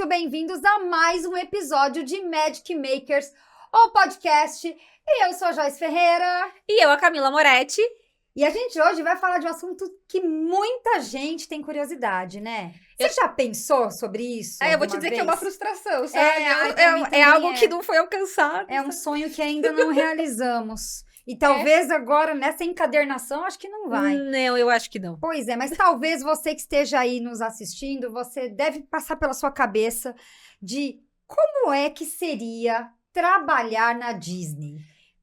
muito bem-vindos a mais um episódio de Magic Makers, o podcast. E eu sou a Joyce Ferreira. E eu, a Camila Moretti. E a gente hoje vai falar de um assunto que muita gente tem curiosidade, né? Você já pensou sobre isso? Eu vou te dizer vez? que é uma frustração, sabe? É algo que não foi alcançado. É um sonho que ainda não realizamos. E talvez agora, nessa encadernação, acho que não vai. Não, eu acho que não. Pois é, mas talvez você que esteja aí nos assistindo, você deve passar pela sua cabeça de como é que seria trabalhar na Disney,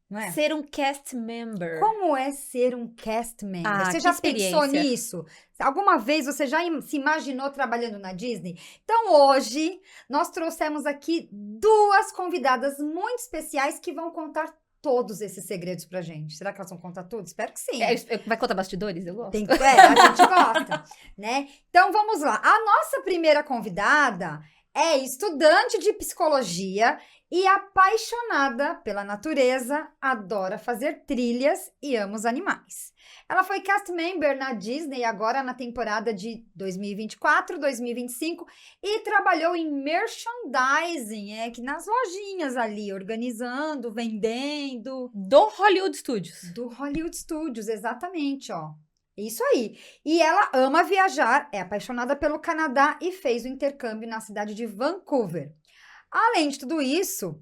não é? Ser um cast member. Como é ser um cast member? Ah, Você que já pensou experiência. nisso? Alguma vez você já se imaginou trabalhando na Disney? Então hoje nós trouxemos aqui duas convidadas muito especiais que vão contar todos esses segredos pra gente. Será que elas vão contar tudo? Espero que sim. Vai contar bastidores? Eu gosto. A gente gosta, né? Então vamos lá. A nossa primeira convidada é estudante de psicologia e apaixonada pela natureza, adora fazer trilhas e ama os animais. Ela foi cast member na Disney agora na temporada de 2024, 2025 e trabalhou em merchandising, que nas lojinhas ali, organizando, vendendo. Do Hollywood Studios. Do Hollywood Studios, exatamente, ó. Isso aí. E ela ama viajar, é apaixonada pelo Canadá e fez o intercâmbio na cidade de Vancouver. Além de tudo isso,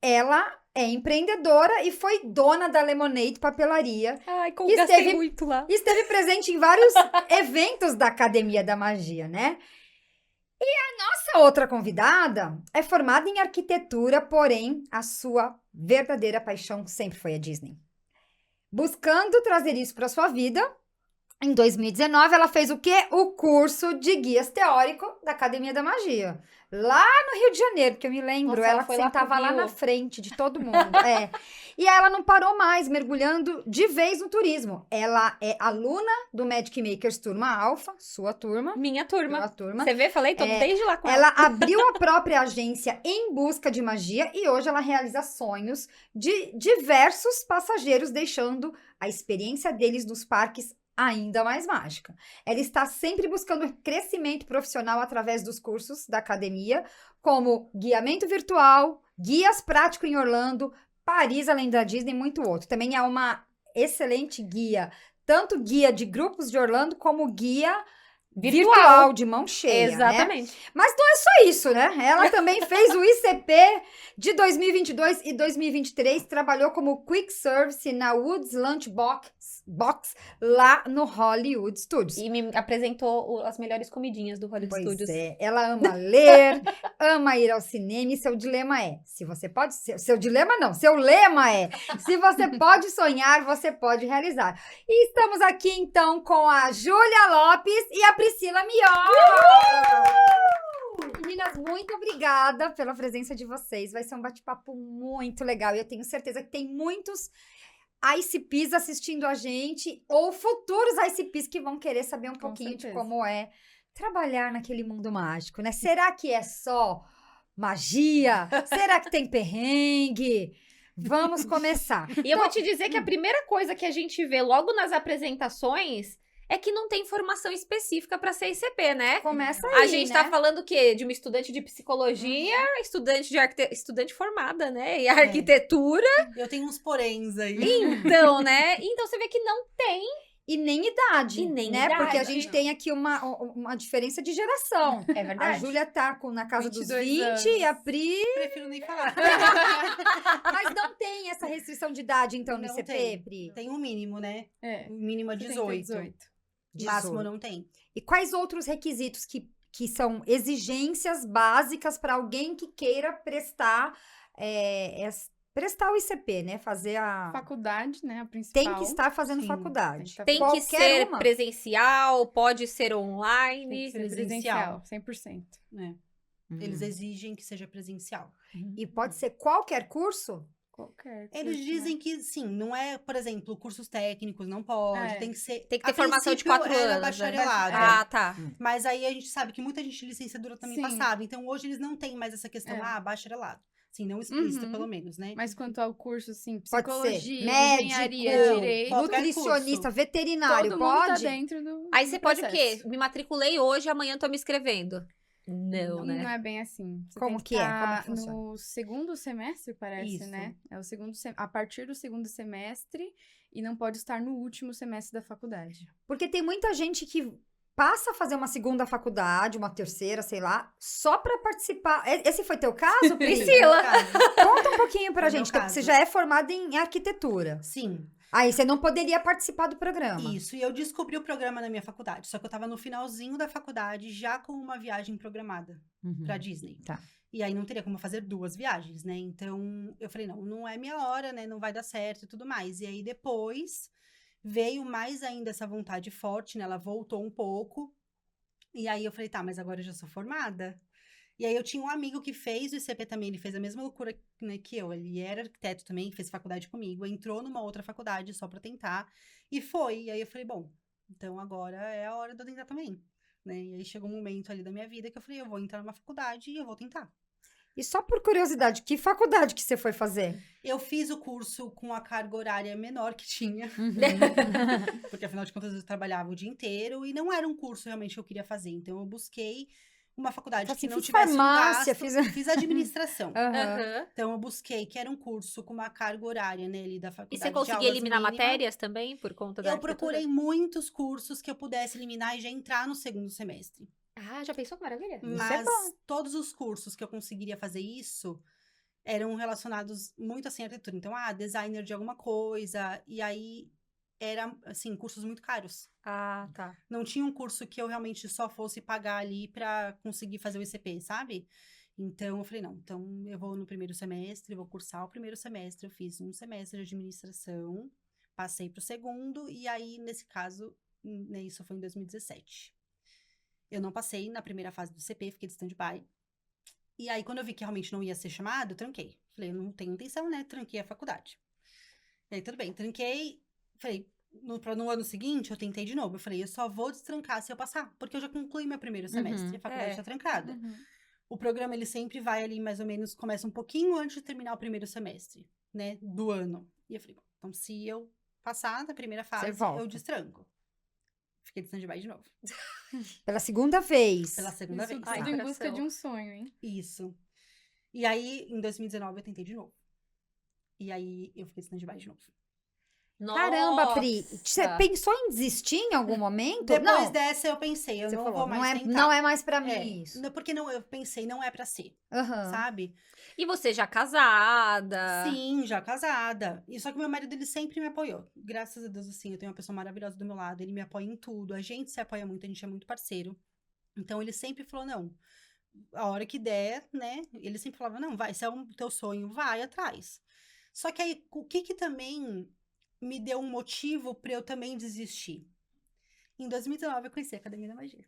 ela é empreendedora e foi dona da Lemonade Papelaria. Ai, como gastei muito lá. Esteve presente em vários eventos da Academia da Magia, né? E a nossa outra convidada é formada em arquitetura, porém, a sua verdadeira paixão sempre foi a Disney. Buscando trazer isso para sua vida, em 2019, ela fez o quê? O curso de guias teórico da Academia da Magia. Lá no Rio de Janeiro, que eu me lembro. Nossa, ela foi sentava lá Rio. na frente de todo mundo. E ela não parou mais, mergulhando de vez no turismo. Ela é aluna do Magic Makers Turma Alpha, sua turma. Minha turma. Sua turma. Você vê? Falei? Tô desde lá com Ela abriu a própria agência Em Busca de Magia e hoje ela realiza sonhos de diversos passageiros, deixando a experiência deles nos parques ainda mais mágica. Ela está sempre buscando crescimento profissional através dos cursos da academia, como guiamento virtual, guias prático em Orlando, Paris além da Disney e muito outro. Também é uma excelente guia, tanto guia de grupos de Orlando como guia virtual de mão cheia. Exatamente. Né? Mas não é só isso, né? Ela também fez o ICP de 2022 e 2023, trabalhou como Quick Service na Woods Lunch Box lá no Hollywood Studios. E me apresentou as melhores comidinhas do Hollywood Studios. Pois é, ela ama ler, ama ir ao cinema e seu dilema é, se você pode, seu dilema não, seu lema é, se você pode sonhar, você pode realizar. E estamos aqui então com a Júlia Lopes e a Priscila Mion! Meninas, muito obrigada pela presença de vocês. Vai ser um bate-papo muito legal e eu tenho certeza que tem muitos ICPs assistindo a gente ou futuros ICPs que vão querer saber um pouquinho de como é trabalhar naquele mundo mágico, né? Será que é só magia? Será que tem perrengue? Vamos começar. E eu vou te dizer que a primeira coisa que a gente vê logo nas apresentações é que não tem formação específica para ser ICP, né? Começa aí, A gente tá falando o quê? De uma estudante de psicologia, estudante formada, né? E arquitetura. Eu tenho uns poréns aí. Então, né? Então você vê que não tem e nem idade, né? idade. Porque a gente tem aqui uma diferença de geração. É verdade. A Júlia tá na casa dos 22 20 anos. e a Pri... Prefiro nem falar. Mas não tem essa restrição de idade, então, no Não ICP, tem. Pri? Tem um mínimo, né? É. O mínimo é 18. Máximo não tem. E quais outros requisitos que são exigências básicas para alguém que queira prestar o ICP, né? Fazer a... Faculdade, né? A principal. Tem que estar fazendo Sim, faculdade. Tem que Qualquer ser uma. presencial, pode ser Tem online. que ser presencial. presencial, 100%. Né? Eles exigem que seja presencial. E pode ser qualquer curso? Qualquer. Eles curso, dizem que sim, não é, por exemplo, cursos técnicos, não pode, É. tem que ser... Tem que ter a formação de princípio, 4 era anos. bacharelado. Ah, tá. Mas aí a gente sabe que muita gente de licenciatura também Sim. passava. Então hoje eles não têm mais essa questão, bacharelado. Assim, não explícita, Uhum. pelo menos, né? Mas quanto ao curso, assim, Pode psicologia, ser médico, engenharia, direito, qualquer nutricionista, curso. veterinário, todo mundo tá pode? dentro do Aí você pode o quê? processo. Me matriculei hoje, amanhã tô me inscrevendo. Não, né? Não é bem assim. Você Como tem que é? Como é tá que funciona? no segundo semestre, parece, Isso. né? É o a partir do segundo semestre e não pode estar no último semestre da faculdade. Porque tem muita gente que passa a fazer uma segunda faculdade, uma terceira, sei lá, só pra participar. Esse foi teu caso, Pri? Priscila. Conta um pouquinho pra Foi meu gente. Então, você caso. já é formada em arquitetura. Sim, Aí você não poderia participar do programa. isso. E eu descobri o programa na minha faculdade. Só que eu tava no finalzinho da faculdade, já com uma viagem programada pra Disney. Tá. E aí não teria como fazer 2 viagens, né? Então eu falei, não é minha hora, né? Não vai dar certo e tudo mais. E aí depois veio mais ainda essa vontade forte, né? Ela voltou um pouco. E aí eu falei, tá, mas agora eu já sou formada. E aí eu tinha um amigo que fez o ICP também, ele fez a mesma loucura, né, que eu. Ele era arquiteto também, fez faculdade comigo, entrou numa outra faculdade só pra tentar. E foi. E aí eu falei, bom, então agora é a hora de eu tentar também. Né? E aí chegou um momento ali da minha vida que eu falei, eu vou entrar numa faculdade e eu vou tentar. E só por curiosidade, que faculdade que você foi fazer? Eu fiz o curso com a carga horária menor que tinha, porque afinal de contas eu trabalhava o dia inteiro e não era um curso realmente que eu queria fazer. Então eu busquei uma faculdade Assim, que não fiz tivesse farmácia, um gasto, fiz administração. Aham. Aham. Então eu busquei que era um curso com uma carga horária nele da E faculdade. você de conseguia aulas eliminar mínima. matérias também por conta da Eu arquitetura? procurei muitos cursos que eu pudesse eliminar e já entrar no segundo semestre. Ah, já pensou que maravilha? Isso é Mas bom. todos os cursos que eu conseguiria fazer isso eram relacionados muito assim à arquitetura. Então, designer de alguma coisa. E aí, era, assim, cursos muito caros. Ah, tá. Não tinha um curso que eu realmente só fosse pagar ali pra conseguir fazer o ICP, sabe? Então, eu falei, não, então eu vou no primeiro semestre, vou cursar o primeiro semestre. Eu fiz um semestre de administração, passei pro segundo, e aí, nesse caso, né, isso foi em 2017. Eu não passei na primeira fase do ICP, fiquei de stand-by. E aí, quando eu vi que realmente não ia ser chamado, eu tranquei. Falei, eu não tenho intenção, né? Tranquei a faculdade. E aí, tudo bem, tranquei. Falei, no ano seguinte, eu tentei de novo. Eu falei, eu só vou destrancar se eu passar, porque eu já concluí meu primeiro semestre. E a faculdade É. tá trancada. Uhum. O programa, ele sempre vai ali, mais ou menos, começa um pouquinho antes de terminar o primeiro semestre, né? Do ano. E eu falei, bom, então se eu passar na primeira fase, volta. eu destranco. Fiquei de stand-by de novo. Pela segunda vez. Pela segunda Isso vez. tudo Ai, em busca coração. de um sonho, hein? Isso. E aí, em 2019, eu tentei de novo. E aí, eu fiquei de stand-by de novo. Caramba, Pri. Você Nossa. pensou em desistir em algum momento? Depois não. dessa, eu pensei, eu Você não falou, vou mais tentar. não é mais pra mim É, isso. porque não, eu pensei, não é pra ser, Aham. sabe? E você já casada? Sim, já casada. E só que meu marido, ele sempre me apoiou. Graças a Deus, assim, eu tenho uma pessoa maravilhosa do meu lado, ele me apoia em tudo. A gente se apoia muito, a gente é muito parceiro. Então, ele sempre falou, não, a hora que der, né? Ele sempre falava, não, vai, se é um teu sonho, vai atrás. Só que aí, o que eu me deu um motivo pra eu também desistir? Em 2019, eu conheci a Academia da Magia.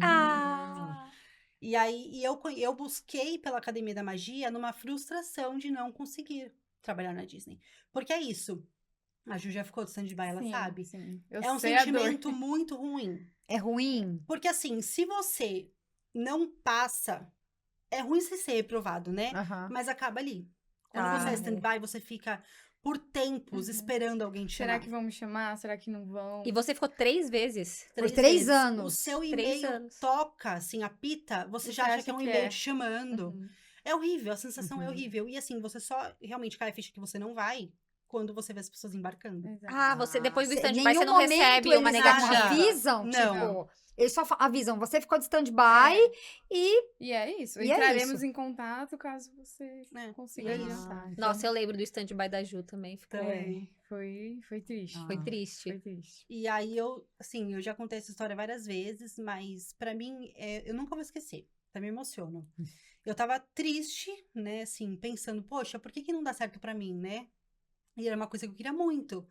Ah. E aí, eu busquei pela Academia da Magia numa frustração de não conseguir trabalhar na Disney. Porque é isso. A Ju já ficou do stand-by, ela Sim, sabe? sim. Eu É um sei a dor. sentimento muito ruim. É ruim? Porque assim, se você não passa, é ruim você ser reprovado, né? Aham. Mas acaba ali. Quando Ah, você é é. stand-by, você fica por tempos Uhum. esperando alguém te Será chamar. que vão me chamar? Será que não vão? E você ficou 3 vezes? Por 3 vezes. anos. O seu 3 e-mail anos. toca, assim, apita, você E já você acha que é acha um que e-mail é. te chamando. Uhum. É horrível, a sensação é Uhum. horrível. E assim, você só realmente cai a ficha que você não vai quando você vê as pessoas embarcando. Exato. Ah, você depois do Em stand-by nenhum você não momento recebe uma eles negativa. avisam, Não. tipo, eles só avisam, você ficou de stand-by e E é isso. E é Entraremos isso. em contato caso você É, consiga é isso. adiantar. Então, Nossa, eu lembro do stand-by da Ju também. Ficou... Também. foi triste. Ah. Foi triste. Foi triste. E aí eu já contei essa história várias vezes, mas pra mim, eu nunca vou esquecer. Até me emociono. Eu tava triste, né, assim, pensando, poxa, por que não dá certo pra mim, né? E era uma coisa que eu queria muito.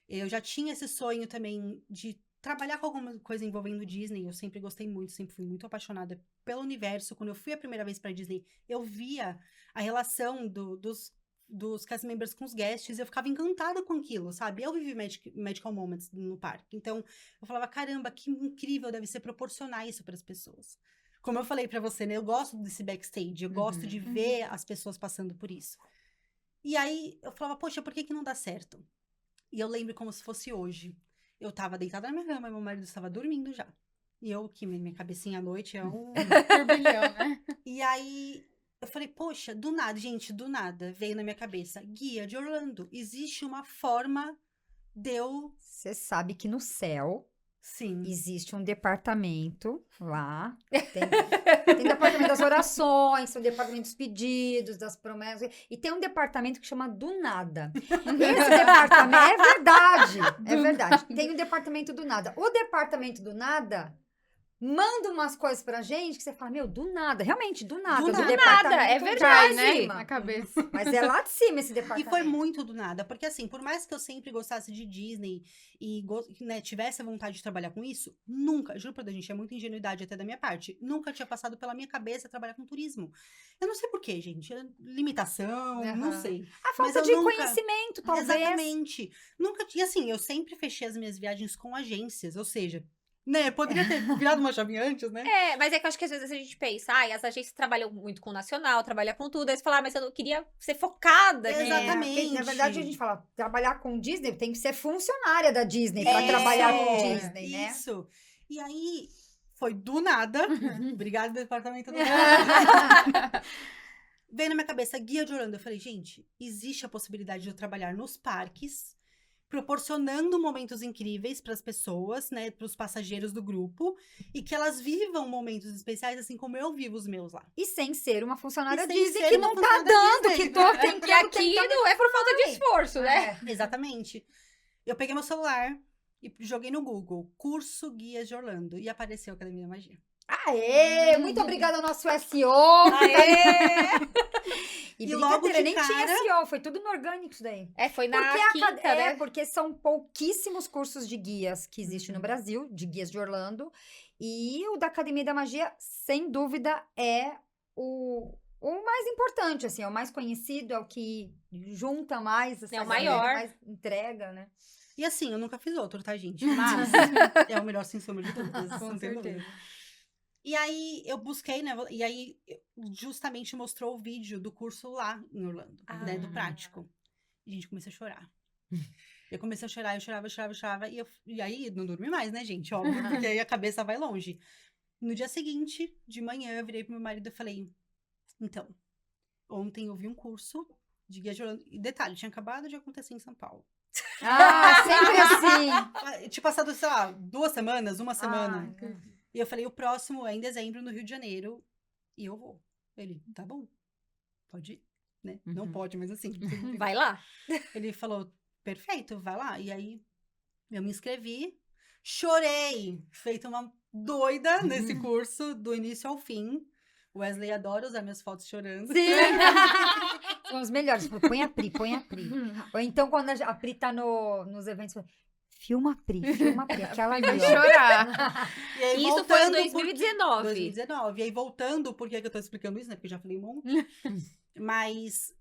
Eu já tinha esse sonho também de trabalhar com alguma coisa envolvendo Disney. Eu sempre gostei muito, sempre fui muito apaixonada pelo universo. Quando eu fui a primeira vez pra Disney, eu via a relação dos cast members com os guests, eu ficava encantada com aquilo, sabe? Eu vivi Magical Moments no parque. Então, eu falava, caramba, que incrível deve ser proporcionar isso para as pessoas. Como eu falei pra você, né? Eu gosto desse backstage, eu gosto de ver as pessoas passando por isso. E aí, eu falava, poxa, por que não dá certo? E eu lembro como se fosse hoje. Eu tava deitada na minha cama e meu marido estava dormindo já. E eu, que minha cabecinha à noite é um... Turbilhão, né? E aí, eu falei, poxa, do nada, gente, do nada, veio na minha cabeça, Guia de Orlando. Existe uma forma de eu... Você sabe que no céu Sim. existe um departamento lá. Tem departamento das orações, tem o departamento dos pedidos, das promessas. E tem um departamento que chama do nada. Esse departamento é verdade. É verdade. Tem um departamento do nada. O departamento do nada manda umas coisas pra gente que você fala, meu, do nada. Realmente, do nada. Do nada, departamento é de verdade. cima. Na cabeça. Mas é lá de cima esse E departamento. foi muito do nada, porque assim, por mais que eu sempre gostasse de Disney e né, tivesse a vontade de trabalhar com isso, nunca, juro pra Deus, gente, é muita ingenuidade até da minha parte, nunca tinha passado pela minha cabeça trabalhar com turismo. Eu não sei por quê, gente, limitação, não Aham. sei. A Mas falta eu de nunca- conhecimento, talvez. Exatamente. Nunca tinha, assim, eu sempre fechei as minhas viagens com agências, ou seja, né, poderia ter virado uma chave antes, né? É, mas é que eu acho que às vezes a gente pensa, as agências trabalham muito com o nacional, trabalham com tudo. Aí você fala, mas eu não queria ser focada aqui. Exatamente. Porque, na verdade, a gente fala, trabalhar com Disney tem que ser funcionária da Disney para É, trabalhar com Disney, né? Isso. E aí, foi do nada. Obrigada, departamento do Veio na minha cabeça, Guia de Orlando. Eu falei, gente, existe a possibilidade de eu trabalhar nos parques, proporcionando momentos incríveis para as pessoas, né, para os passageiros do grupo, e que elas vivam momentos especiais, assim como eu vivo os meus lá. E sem ser uma funcionária E sem Disney ser que uma não tá funcionária dando, Disney. que tô Que tentando, aqui tentando. não é por falta de esforço, né? É. Exatamente. Eu peguei meu celular e joguei no Google, curso Guias de Orlando, e apareceu a Academia da Magia. Aê! Muito obrigada ao nosso SEO! Aê! E E logo brincadeira, de nem tinha cara- SEO, foi tudo no orgânico isso daí. É, foi na Porque, quinta, né? porque são pouquíssimos cursos de guias que existem no Brasil, de guias de Orlando. E o da Academia da Magia, sem dúvida, é o mais importante, assim, é o mais conhecido, é o que junta mais, essa É o galera, maior. mais entrega, né? E assim, eu nunca fiz outro, tá, gente? Mas é o melhor, sem sombra de dúvidas. Com não tem dúvida. certeza. E aí, eu busquei, né? E aí, justamente mostrou o vídeo do curso lá em Orlando, né? Do Ah. prático. E a gente começou a chorar. Eu comecei a chorar, eu chorava. E aí, não dormi mais, né, gente? Óbvio, porque aí a cabeça vai longe. No dia seguinte, de manhã, eu virei pro meu marido e falei, então, ontem eu vi um curso de guia de Orlando. E detalhe, tinha acabado de acontecer em São Paulo. Ah, sempre assim! Tinha passado, sei lá, 2 semanas, uma semana. Ah, E eu falei, o próximo é em dezembro, no Rio de Janeiro, e eu vou. Ele, tá bom, pode ir, né? Não Uhum. pode, mas assim. Vai lá. Ele falou, perfeito, vai lá. E aí, eu me inscrevi, chorei, feito uma doida nesse curso, do início ao fim. O Wesley adora usar minhas fotos chorando. Sim! São os melhores. Falou, põe a Pri, põe a Pri. Ou então, quando a Pri tá nos eventos, fala, filma a Pri, aquela ali, Vai ó. chorar. E aí, Isso foi em voltando, 2019. 2019. E aí, voltando, por que eu tô explicando isso, né? Porque eu já falei um monte. Mas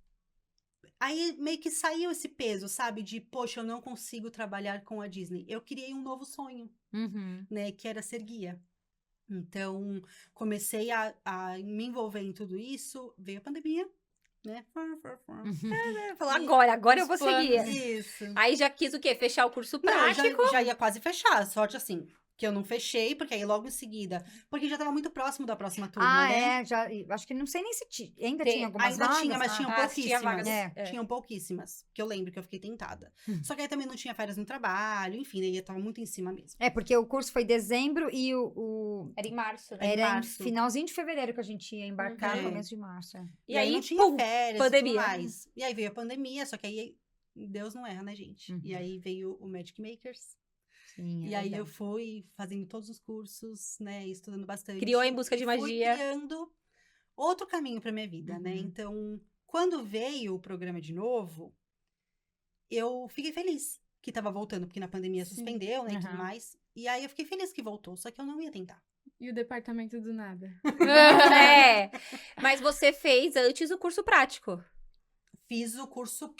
aí meio que saiu esse peso, sabe? De, poxa, eu não consigo trabalhar com a Disney. Eu criei um novo sonho, Uhum. né? Que era ser guia. Então, comecei a me envolver em tudo isso. Veio a pandemia, né? Falou, agora eu vou Os planos. seguir. Isso. Aí já quis o quê? Fechar o curso Não, prático. já ia quase fechar. Sorte assim, que eu não fechei, porque aí logo em seguida... Porque já tava muito próximo da próxima turma, Ah, né? é, já, acho que não sei nem se ainda Tem- tinha algumas Ainda vagas. tinha, mas Ah, tinham Ah, tinha vagas. pouquíssimas. É. Tinham pouquíssimas. Que eu lembro que eu fiquei tentada. Só que aí também não tinha férias no trabalho, enfim, aí eu tava muito em cima mesmo. É, porque o curso foi em dezembro e Era em março, né? Em era em março. finalzinho de fevereiro que a gente ia embarcar, Uhum. começo de março. É. E aí, não tinha pum, férias pandemia. e tudo mais. E aí veio a pandemia, só que aí Deus não erra, né, gente? Uhum. E aí veio o Magic Makers. Sim, E é aí eu verdade. fui fazendo todos os cursos, né, estudando bastante. Criou Em Busca de E fui Magia. criando outro caminho pra minha vida, né? Uhum. Então, quando veio o programa de novo, eu fiquei feliz que tava voltando, porque na pandemia Sim. suspendeu, né, e tudo Aham. mais. E aí eu fiquei feliz que voltou, só que eu não ia tentar. E o departamento do nada. É. Mas você fez antes o curso prático. Fiz o curso...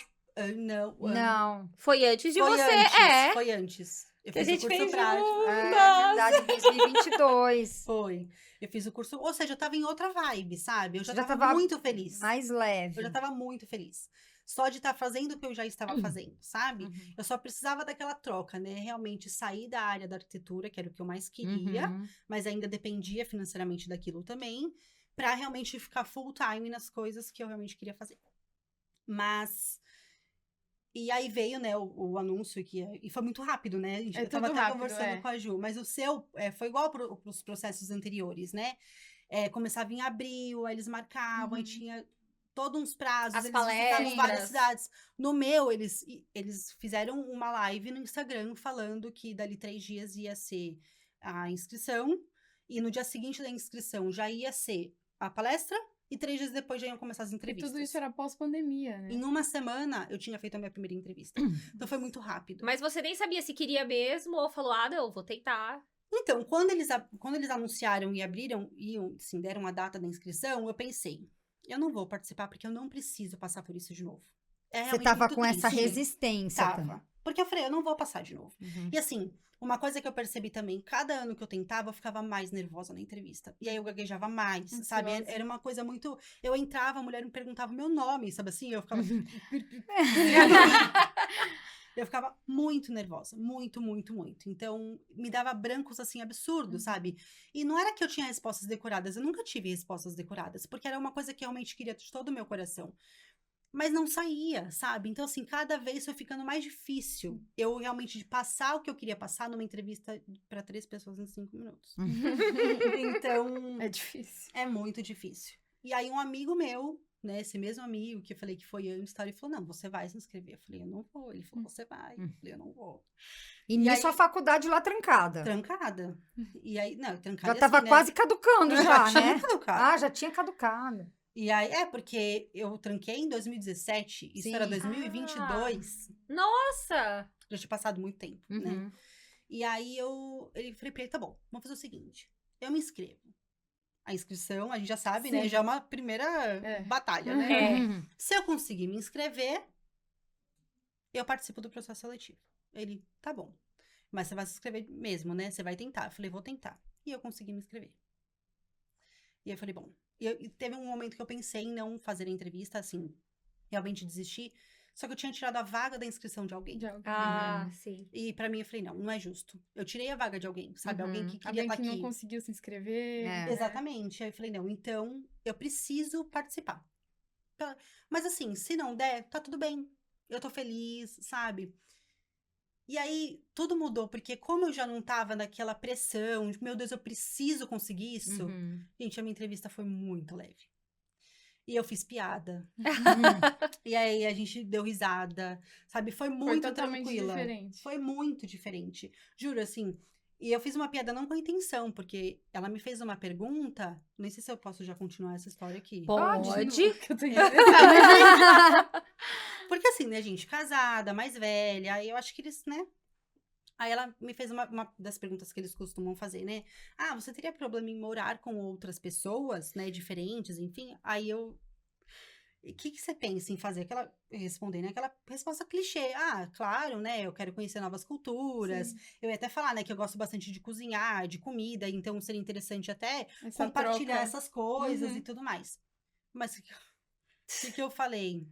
não, Não, Foi antes de foi você. antes, foi antes. Eu Que a fiz gente o curso fez prático. junto. é Nossa. verdade, 2022. Foi. Eu fiz o curso, ou seja, eu tava em outra vibe, sabe? Eu já Já tava tava muito feliz. Mais leve. Eu já tava muito feliz. só de estar fazendo o que eu já estava fazendo, sabe? Uhum. Eu só precisava daquela troca, né? Realmente sair da área da arquitetura, que era o que eu mais queria, Uhum. mas ainda dependia financeiramente daquilo também, para realmente ficar full time nas coisas que eu realmente queria fazer. Mas e aí veio, né, o anúncio e foi muito rápido, né? É Eu tava tudo até rápido, conversando com a Ju, mas o seu foi igual pros processos anteriores, né? Começava em abril, aí eles marcavam, aí tinha todos uns prazos, As eles visitavam várias palestras. cidades. No meu, eles fizeram uma live no Instagram falando que dali 3 dias ia ser a inscrição, e no dia seguinte da inscrição já ia ser a palestra, e 3 dias depois já iam começar as E entrevistas. tudo isso era pós-pandemia, né? Em uma semana, eu tinha feito a minha primeira entrevista. Então, foi muito rápido. Mas você nem sabia se queria mesmo ou falou, não, vou tentar. Então, quando eles anunciaram e abriram, assim, deram a data da inscrição, eu pensei, eu não vou participar porque eu não preciso passar por isso de novo. É Você realmente tava muito com essa triste. resistência também. Tava. Porque eu falei, eu não vou passar de novo. Uhum. E assim, uma coisa que eu percebi também, cada ano que eu tentava, eu ficava mais nervosa na entrevista. E aí eu gaguejava mais, sabe? Ansiosa. Era uma coisa muito... Eu entrava, a mulher me perguntava o meu nome, sabe assim? Eu ficava... Eu ficava muito nervosa, muito, muito, muito. Então, me dava brancos, assim, absurdos, sabe? E não era que eu tinha respostas decoradas, eu nunca tive respostas decoradas, porque era uma coisa que eu realmente queria de todo o meu coração. Mas não saía, sabe? Então, assim, cada vez foi ficando mais difícil eu realmente de passar o que eu queria passar numa entrevista para 3 pessoas em 5 minutos. Então, É difícil. é muito difícil. E aí, um amigo meu, né, esse mesmo amigo que eu falei que foi antes, ele falou, não, você vai se inscrever. Eu falei, eu não vou. Ele falou, você vai. Eu falei, eu não vou. E nisso aí- a faculdade lá trancada. Trancada. E aí, não, trancada Já tava assim, né? quase caducando já, tinha né? caducado. Ah, já tinha caducado. E aí, porque eu tranquei em 2017, isso Sim. era 2022, Nossa! já tinha passado muito tempo, né? Uhum. E aí, ele falei pra ele, tá bom, vamos fazer o seguinte, eu me inscrevo. A inscrição, a gente já sabe, né? Sim. Já é uma primeira batalha, né? É. Uhum. Se eu conseguir me inscrever, eu participo do processo seletivo. Ele, tá bom. Mas você vai se inscrever mesmo, né? Você vai tentar. Eu falei, vou tentar. E eu consegui me inscrever. E eu falei, bom. E teve um momento que eu pensei em não fazer a entrevista, assim, realmente desistir. Só que eu tinha tirado a vaga da inscrição de alguém. De alguém. Ah, sim. E pra mim, eu falei, não é justo. Eu tirei a vaga de alguém, sabe? Uhum. Alguém que queria Alguém estar que não aqui. conseguiu se inscrever. É. né? Exatamente. Aí eu falei, não, então eu preciso participar. Mas assim, se não der, tá tudo bem. Eu tô feliz, sabe? E aí, tudo mudou, porque como eu já não tava naquela pressão, de, meu Deus, eu preciso conseguir isso. Uhum. Gente, a minha entrevista foi muito leve. E eu fiz piada. Uhum. E aí, a gente deu risada, sabe? Foi Foi muito totalmente tranquila. diferente. Foi muito diferente. Juro, assim. E eu fiz uma piada não com a intenção, porque ela me fez uma pergunta. Nem sei se eu posso já continuar essa história aqui. Pode. Que eu tô É. interessada. Porque assim, né, gente, casada, mais velha, aí eu acho que eles, né? Aí ela me fez uma das perguntas que eles costumam fazer, né? Ah, você teria problema em morar com outras pessoas, né, diferentes, enfim? Aí eu... O que você pensa em fazer? Responder, né? Aquela resposta clichê. Ah, claro, né? Eu quero conhecer novas culturas. Sim. Eu ia até falar, né, que eu gosto bastante de cozinhar, de comida, então seria interessante até Essa compartilhar troca. essas coisas Uhum. e tudo mais. Mas o que eu falei?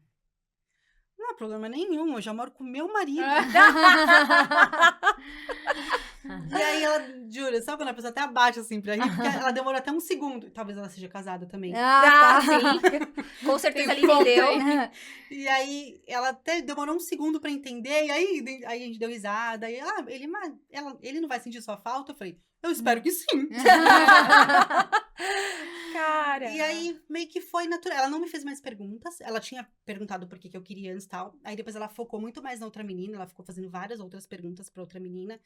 Não há problema nenhum, eu já moro com meu marido. E aí ela, jura, sabe quando a pessoa até abaixa assim pra rir? Porque ela demorou até um segundo. Talvez ela seja casada também. Ah, Ah, sim. Com certeza ele Tem ponto entendeu. tá. E aí ela até demorou um segundo pra entender. E aí a gente deu risada. E ele não vai sentir sua falta? Eu falei, eu espero que sim. Cara. E aí, meio que foi natural. Ela não me fez mais perguntas. Ela tinha perguntado por que eu queria antes e tal. Aí depois ela focou muito mais na outra menina. Ela ficou fazendo várias outras perguntas pra outra menina.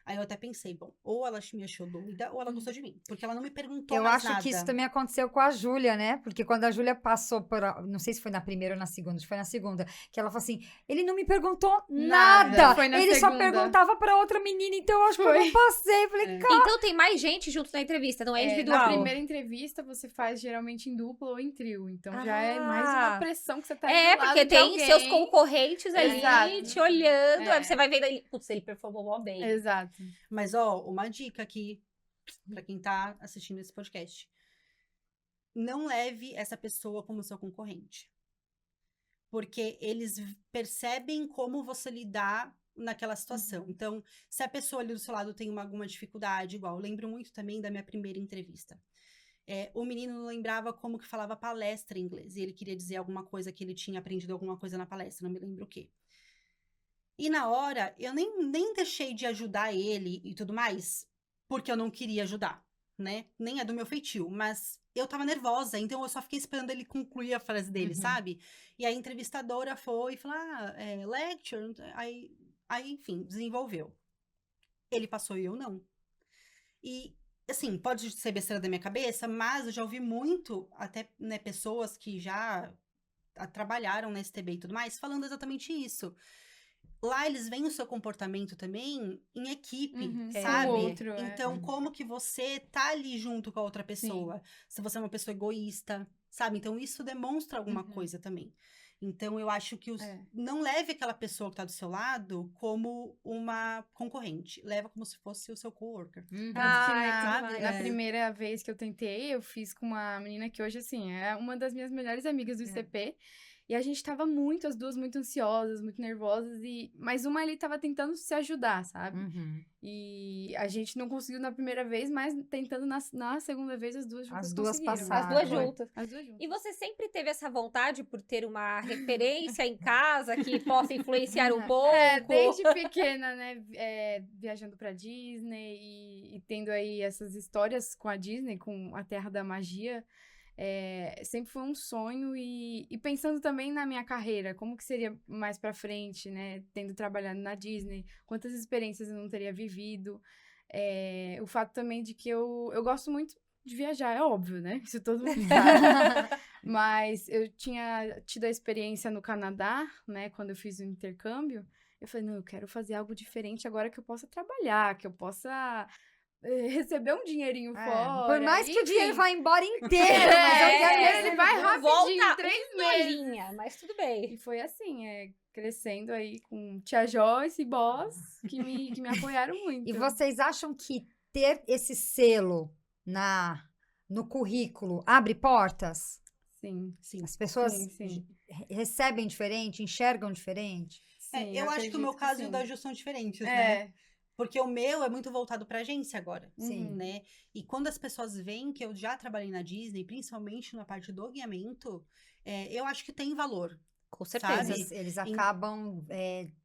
Aí eu até pensei, bom, ou ela me achou doida, ou ela gostou de mim. Porque ela não me perguntou Eu mais acho nada. que isso também aconteceu com a Júlia, né? Porque quando a Júlia passou não sei se foi na primeira ou na segunda, acho que foi na segunda, que ela falou assim: ele não me perguntou nada. Nada, foi na Ele só segunda. perguntava pra outra menina, então eu acho que eu não passei. Falei, É. cara. Então tem mais gente junto na entrevista, não é individual. Na primeira entrevista, você faz geralmente em dupla ou em trio. Então já é mais Ah. uma pressão que você tá É, do lado porque de tem alguém. seus concorrentes ali Exato. te olhando. É. Aí você vai vendo ali, putz, ele performou mó bem. Exato. Mas, ó, uma dica aqui pra quem tá assistindo esse podcast. Não leve essa pessoa como seu concorrente. porque eles percebem como você lidar naquela situação. Então, se a pessoa ali do seu lado tem alguma dificuldade, igual, eu lembro muito também da minha primeira entrevista. O menino não lembrava como que falava palestra em inglês, e ele queria dizer alguma coisa que ele tinha aprendido alguma coisa na palestra, não me lembro o quê. E na hora, eu nem deixei de ajudar ele e tudo mais, porque eu não queria ajudar, né? Nem é do meu feitio, mas eu tava nervosa, então eu só fiquei esperando ele concluir a frase dele, sabe? E a entrevistadora foi e falou, lecture, aí, enfim, desenvolveu. Ele passou e eu não. E, assim, pode ser besteira da minha cabeça, mas eu já ouvi muito, até, né, pessoas que já trabalharam na STB e tudo mais, falando exatamente isso. Lá eles veem o seu comportamento também em equipe, Uhum, sabe? com o outro, Então, como que você tá ali junto com a outra pessoa? Se você é uma pessoa egoísta, sabe? Então, isso demonstra alguma coisa também. Então, eu acho que não leve aquela pessoa que tá do seu lado como uma concorrente. Leva como se fosse o seu coworker. Tanto que Ai, na primeira vez que eu tentei, eu fiz com uma menina que hoje, assim, é uma das minhas melhores amigas do ICP. E a gente tava as duas muito ansiosas, muito nervosas, mas uma ali tava tentando se ajudar, sabe? E a gente não conseguiu na primeira vez, mas tentando na segunda vez, as duas juntas As duas conseguiram. passaram. As duas Foi. juntas. As duas juntas. E você sempre teve essa vontade por ter uma referência em casa que possa influenciar um pouco? Desde pequena, né, viajando pra Disney e tendo aí essas histórias com a Disney, com a Terra da Magia, sempre foi um sonho e pensando também na minha carreira, como que seria mais pra frente, né, tendo trabalhado na Disney, quantas experiências eu não teria vivido, o fato também de que eu gosto muito de viajar, é óbvio, né, isso todo mundo sabe, mas eu tinha tido a experiência no Canadá, né, quando eu fiz o intercâmbio, eu falei, não, eu quero fazer algo diferente agora que eu possa trabalhar, que eu possa receber um dinheirinho fora. Por mais que o enfim. dinheiro vá embora inteiro, mas eu quero ele vai rapidinho, Volta 3 um meses. bolinha, mas tudo bem. E foi assim, crescendo aí com Tia Joyce e Boss, que me apoiaram muito. E vocês acham que ter esse selo no currículo abre portas? Sim, Sim. As pessoas sim. recebem diferente, enxergam diferente? Sim, eu acho que o meu acredito caso e o sim. da Ju são diferentes, né? É. Porque o meu é muito voltado pra agência agora. Sim. Né? E quando as pessoas veem que eu já trabalhei na Disney, principalmente na parte do guiamento, eu acho que tem valor. Com certeza. Sabe? Eles acabam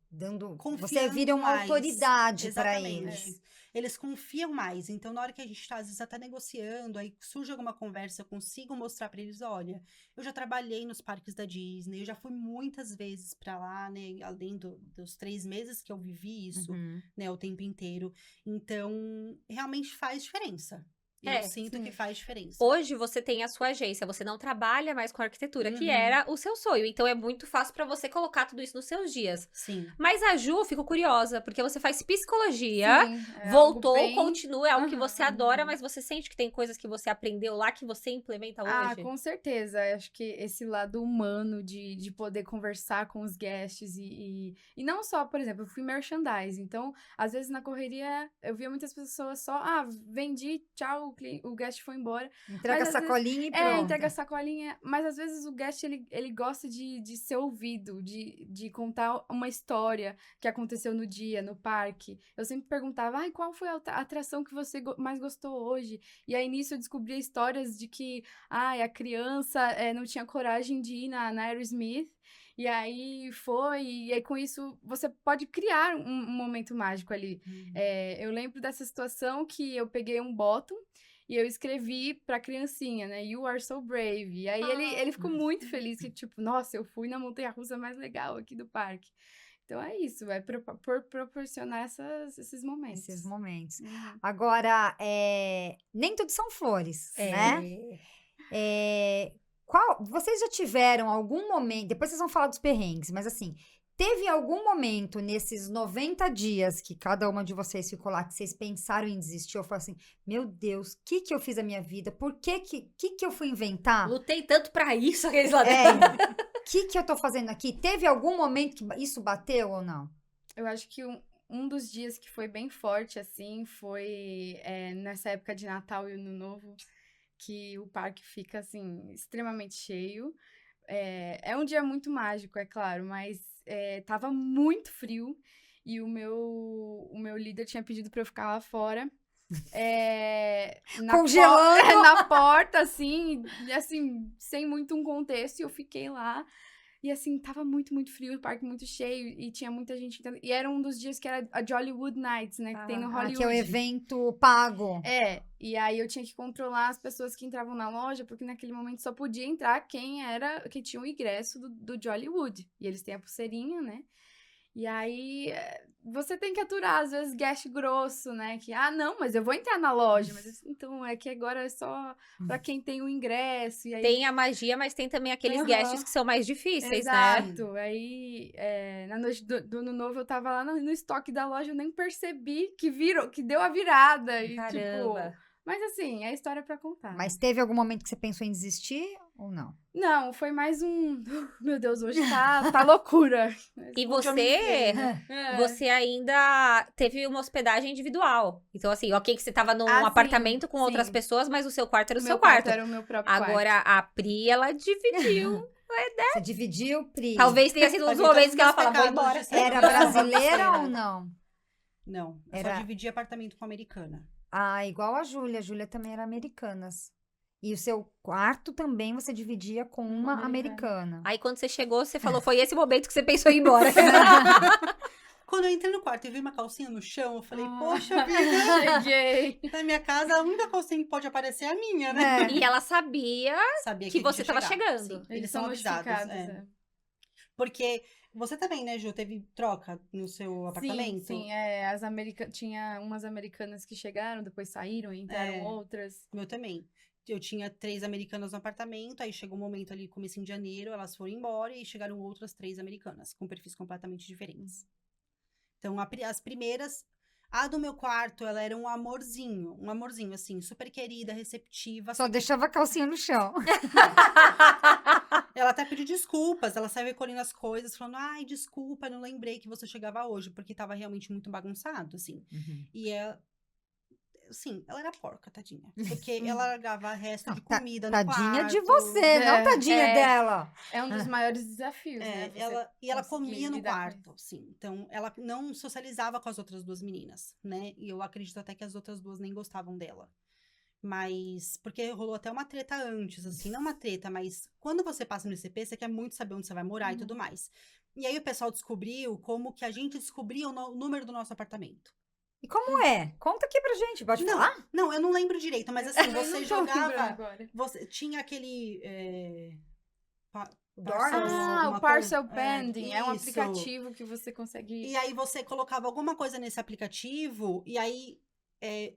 dando. Você Confiando vira uma mais. autoridade para Exatamente. eles. Eles confiam mais. Então, na hora que a gente tá, às vezes, até negociando, aí surge alguma conversa, eu consigo mostrar para eles, olha, eu já trabalhei nos parques da Disney, eu já fui muitas vezes para lá, né, além dos 3 meses que eu vivi isso, né, o tempo inteiro. Então, realmente faz diferença. Eu sinto que faz diferença. Hoje você tem a sua agência, você não trabalha mais com arquitetura, que era o seu sonho. Então é muito fácil pra você colocar tudo isso nos seus dias. Sim. Mas a Ju, fico curiosa, porque você faz psicologia, Sim, voltou, algo bem... continua, é algo que você adora, mas você sente que tem coisas que você aprendeu lá que você implementa hoje? com certeza. Acho que esse lado humano de poder conversar com os guests e não só, por exemplo, eu fui merchandise, então, às vezes na correria, eu via muitas pessoas só, vendi, tchau, o guest foi embora. Entrega a Mas, às sacolinha e pronto. entrega a sacolinha, mas às vezes o guest, ele gosta de ser ouvido, de contar uma história que aconteceu no dia, no parque. Eu sempre perguntava, qual foi a atração que você mais gostou hoje? E aí, nisso, eu descobri histórias de que, a criança não tinha coragem de ir na Aerosmith, e aí e aí com isso você pode criar um momento mágico ali. Eu lembro dessa situação que eu peguei um bottom e eu escrevi pra criancinha, né? You are so brave. E aí ele ficou muito feliz, que tipo, nossa, eu fui na montanha-russa mais legal aqui do parque. Então é isso, proporcionar esses momentos. Esses momentos. Uhum. Agora, nem tudo são flores, né? Vocês já tiveram algum momento, depois vocês vão falar dos perrengues, mas assim, teve algum momento nesses 90 dias que cada uma de vocês ficou lá, que vocês pensaram em desistir, ou falaram assim, meu Deus, o que eu fiz na minha vida? Por que eu fui inventar? Lutei tanto pra isso, aqueles lá dentro. O que eu tô fazendo aqui? Teve algum momento que isso bateu ou não? Eu acho que um dos dias que foi bem forte, assim, foi nessa época de Natal e Ano Novo, que o parque fica, assim, extremamente cheio. é um dia muito mágico, é claro, mas tava muito frio e o meu líder tinha pedido pra eu ficar lá fora. Congelando. Na porta, assim, sem muito um contexto, e eu fiquei lá. E assim, tava muito, muito frio, o parque muito cheio, e tinha muita gente. E era um dos dias que era a Jollywood Nights, né? Que tem no Hollywood. Que é o evento pago. E aí eu tinha que controlar as pessoas que entravam na loja, porque naquele momento só podia entrar quem tinha o ingresso do Jollywood. E eles têm a pulseirinha, né? E aí você tem que aturar, às vezes, guest grosso, né? Que, não, mas eu vou entrar na loja. Mas então, é que agora é só pra quem tem o ingresso. E aí... Tem a magia, mas tem também aqueles guests que são mais difíceis, né? Exato. Aí, na noite do Ano Novo, eu tava lá no estoque da loja, eu nem percebi que deu a virada. E, Caramba. tipo... Mas assim, é história pra contar. Mas teve algum momento que você pensou em desistir ou não? Não, foi mais um... Meu Deus, hoje tá loucura. E Onde eu me enfiei, você ainda teve uma hospedagem individual. Então, assim, ok que você tava num sim, apartamento com outras sim. pessoas, mas o seu quarto era o O seu meu quarto quarto. era o meu próprio quarto. Agora, a Pri, ela dividiu. Você dividiu, Pri? Talvez tenha sido um dos Então, momentos que ela meus fala, vou pecados embora. de ser Era grossa, brasileira grosseira. ou não? Não, eu Era- só dividi apartamento com americana. Igual a Júlia. A Júlia também era americanas. E o seu quarto também você dividia com uma Uma americana. Aí, quando você chegou, você falou, foi esse momento que você pensou em ir embora. Quando eu entrei no quarto e vi uma calcinha no chão, eu falei, Ah. poxa vida, Cheguei. na minha casa a única calcinha que pode aparecer é a minha, né? É. E ela sabia Sabia que ele você tinha tava chegado. chegando. Sim, eles são avisados. notificados, Porque você também, né, Ju, teve troca no seu apartamento? Sim, tinha umas americanas que chegaram, depois saíram, entraram outras. O meu também. Eu tinha 3 americanas no apartamento, aí chegou um momento ali, comecinho de janeiro, elas foram embora e chegaram outras 3 americanas, com perfis completamente diferentes. Então, as primeiras... A do meu quarto, ela era um amorzinho, assim, super querida, receptiva. Só deixava a calcinha no chão. Ela até pediu desculpas, ela saiu recolhendo as coisas, falando, ai, desculpa, não lembrei que você chegava hoje, porque tava realmente muito bagunçado, assim. E ela, assim, ela era porca, tadinha. Porque ela largava resto de comida no quarto. Tadinha de você, não tadinha dela. É um dos maiores desafios, né? Você ela conseguir comia no lidar com quarto, sim. Então, ela não socializava com as outras 2 meninas, né? E eu acredito até que as outras 2 nem gostavam dela. Mas, porque rolou até uma treta antes, assim, não uma treta, mas quando você passa no ICP, você quer muito saber onde você vai morar e tudo mais. E aí o pessoal descobriu como que a gente descobria o número do nosso apartamento. E como é? Conta aqui pra gente, pode Não, falar? não, eu não lembro direito, mas assim, você jogava, agora. você tinha aquele... O Parcel Pending é um isso. aplicativo que você consegue... E aí você colocava alguma coisa nesse aplicativo, e aí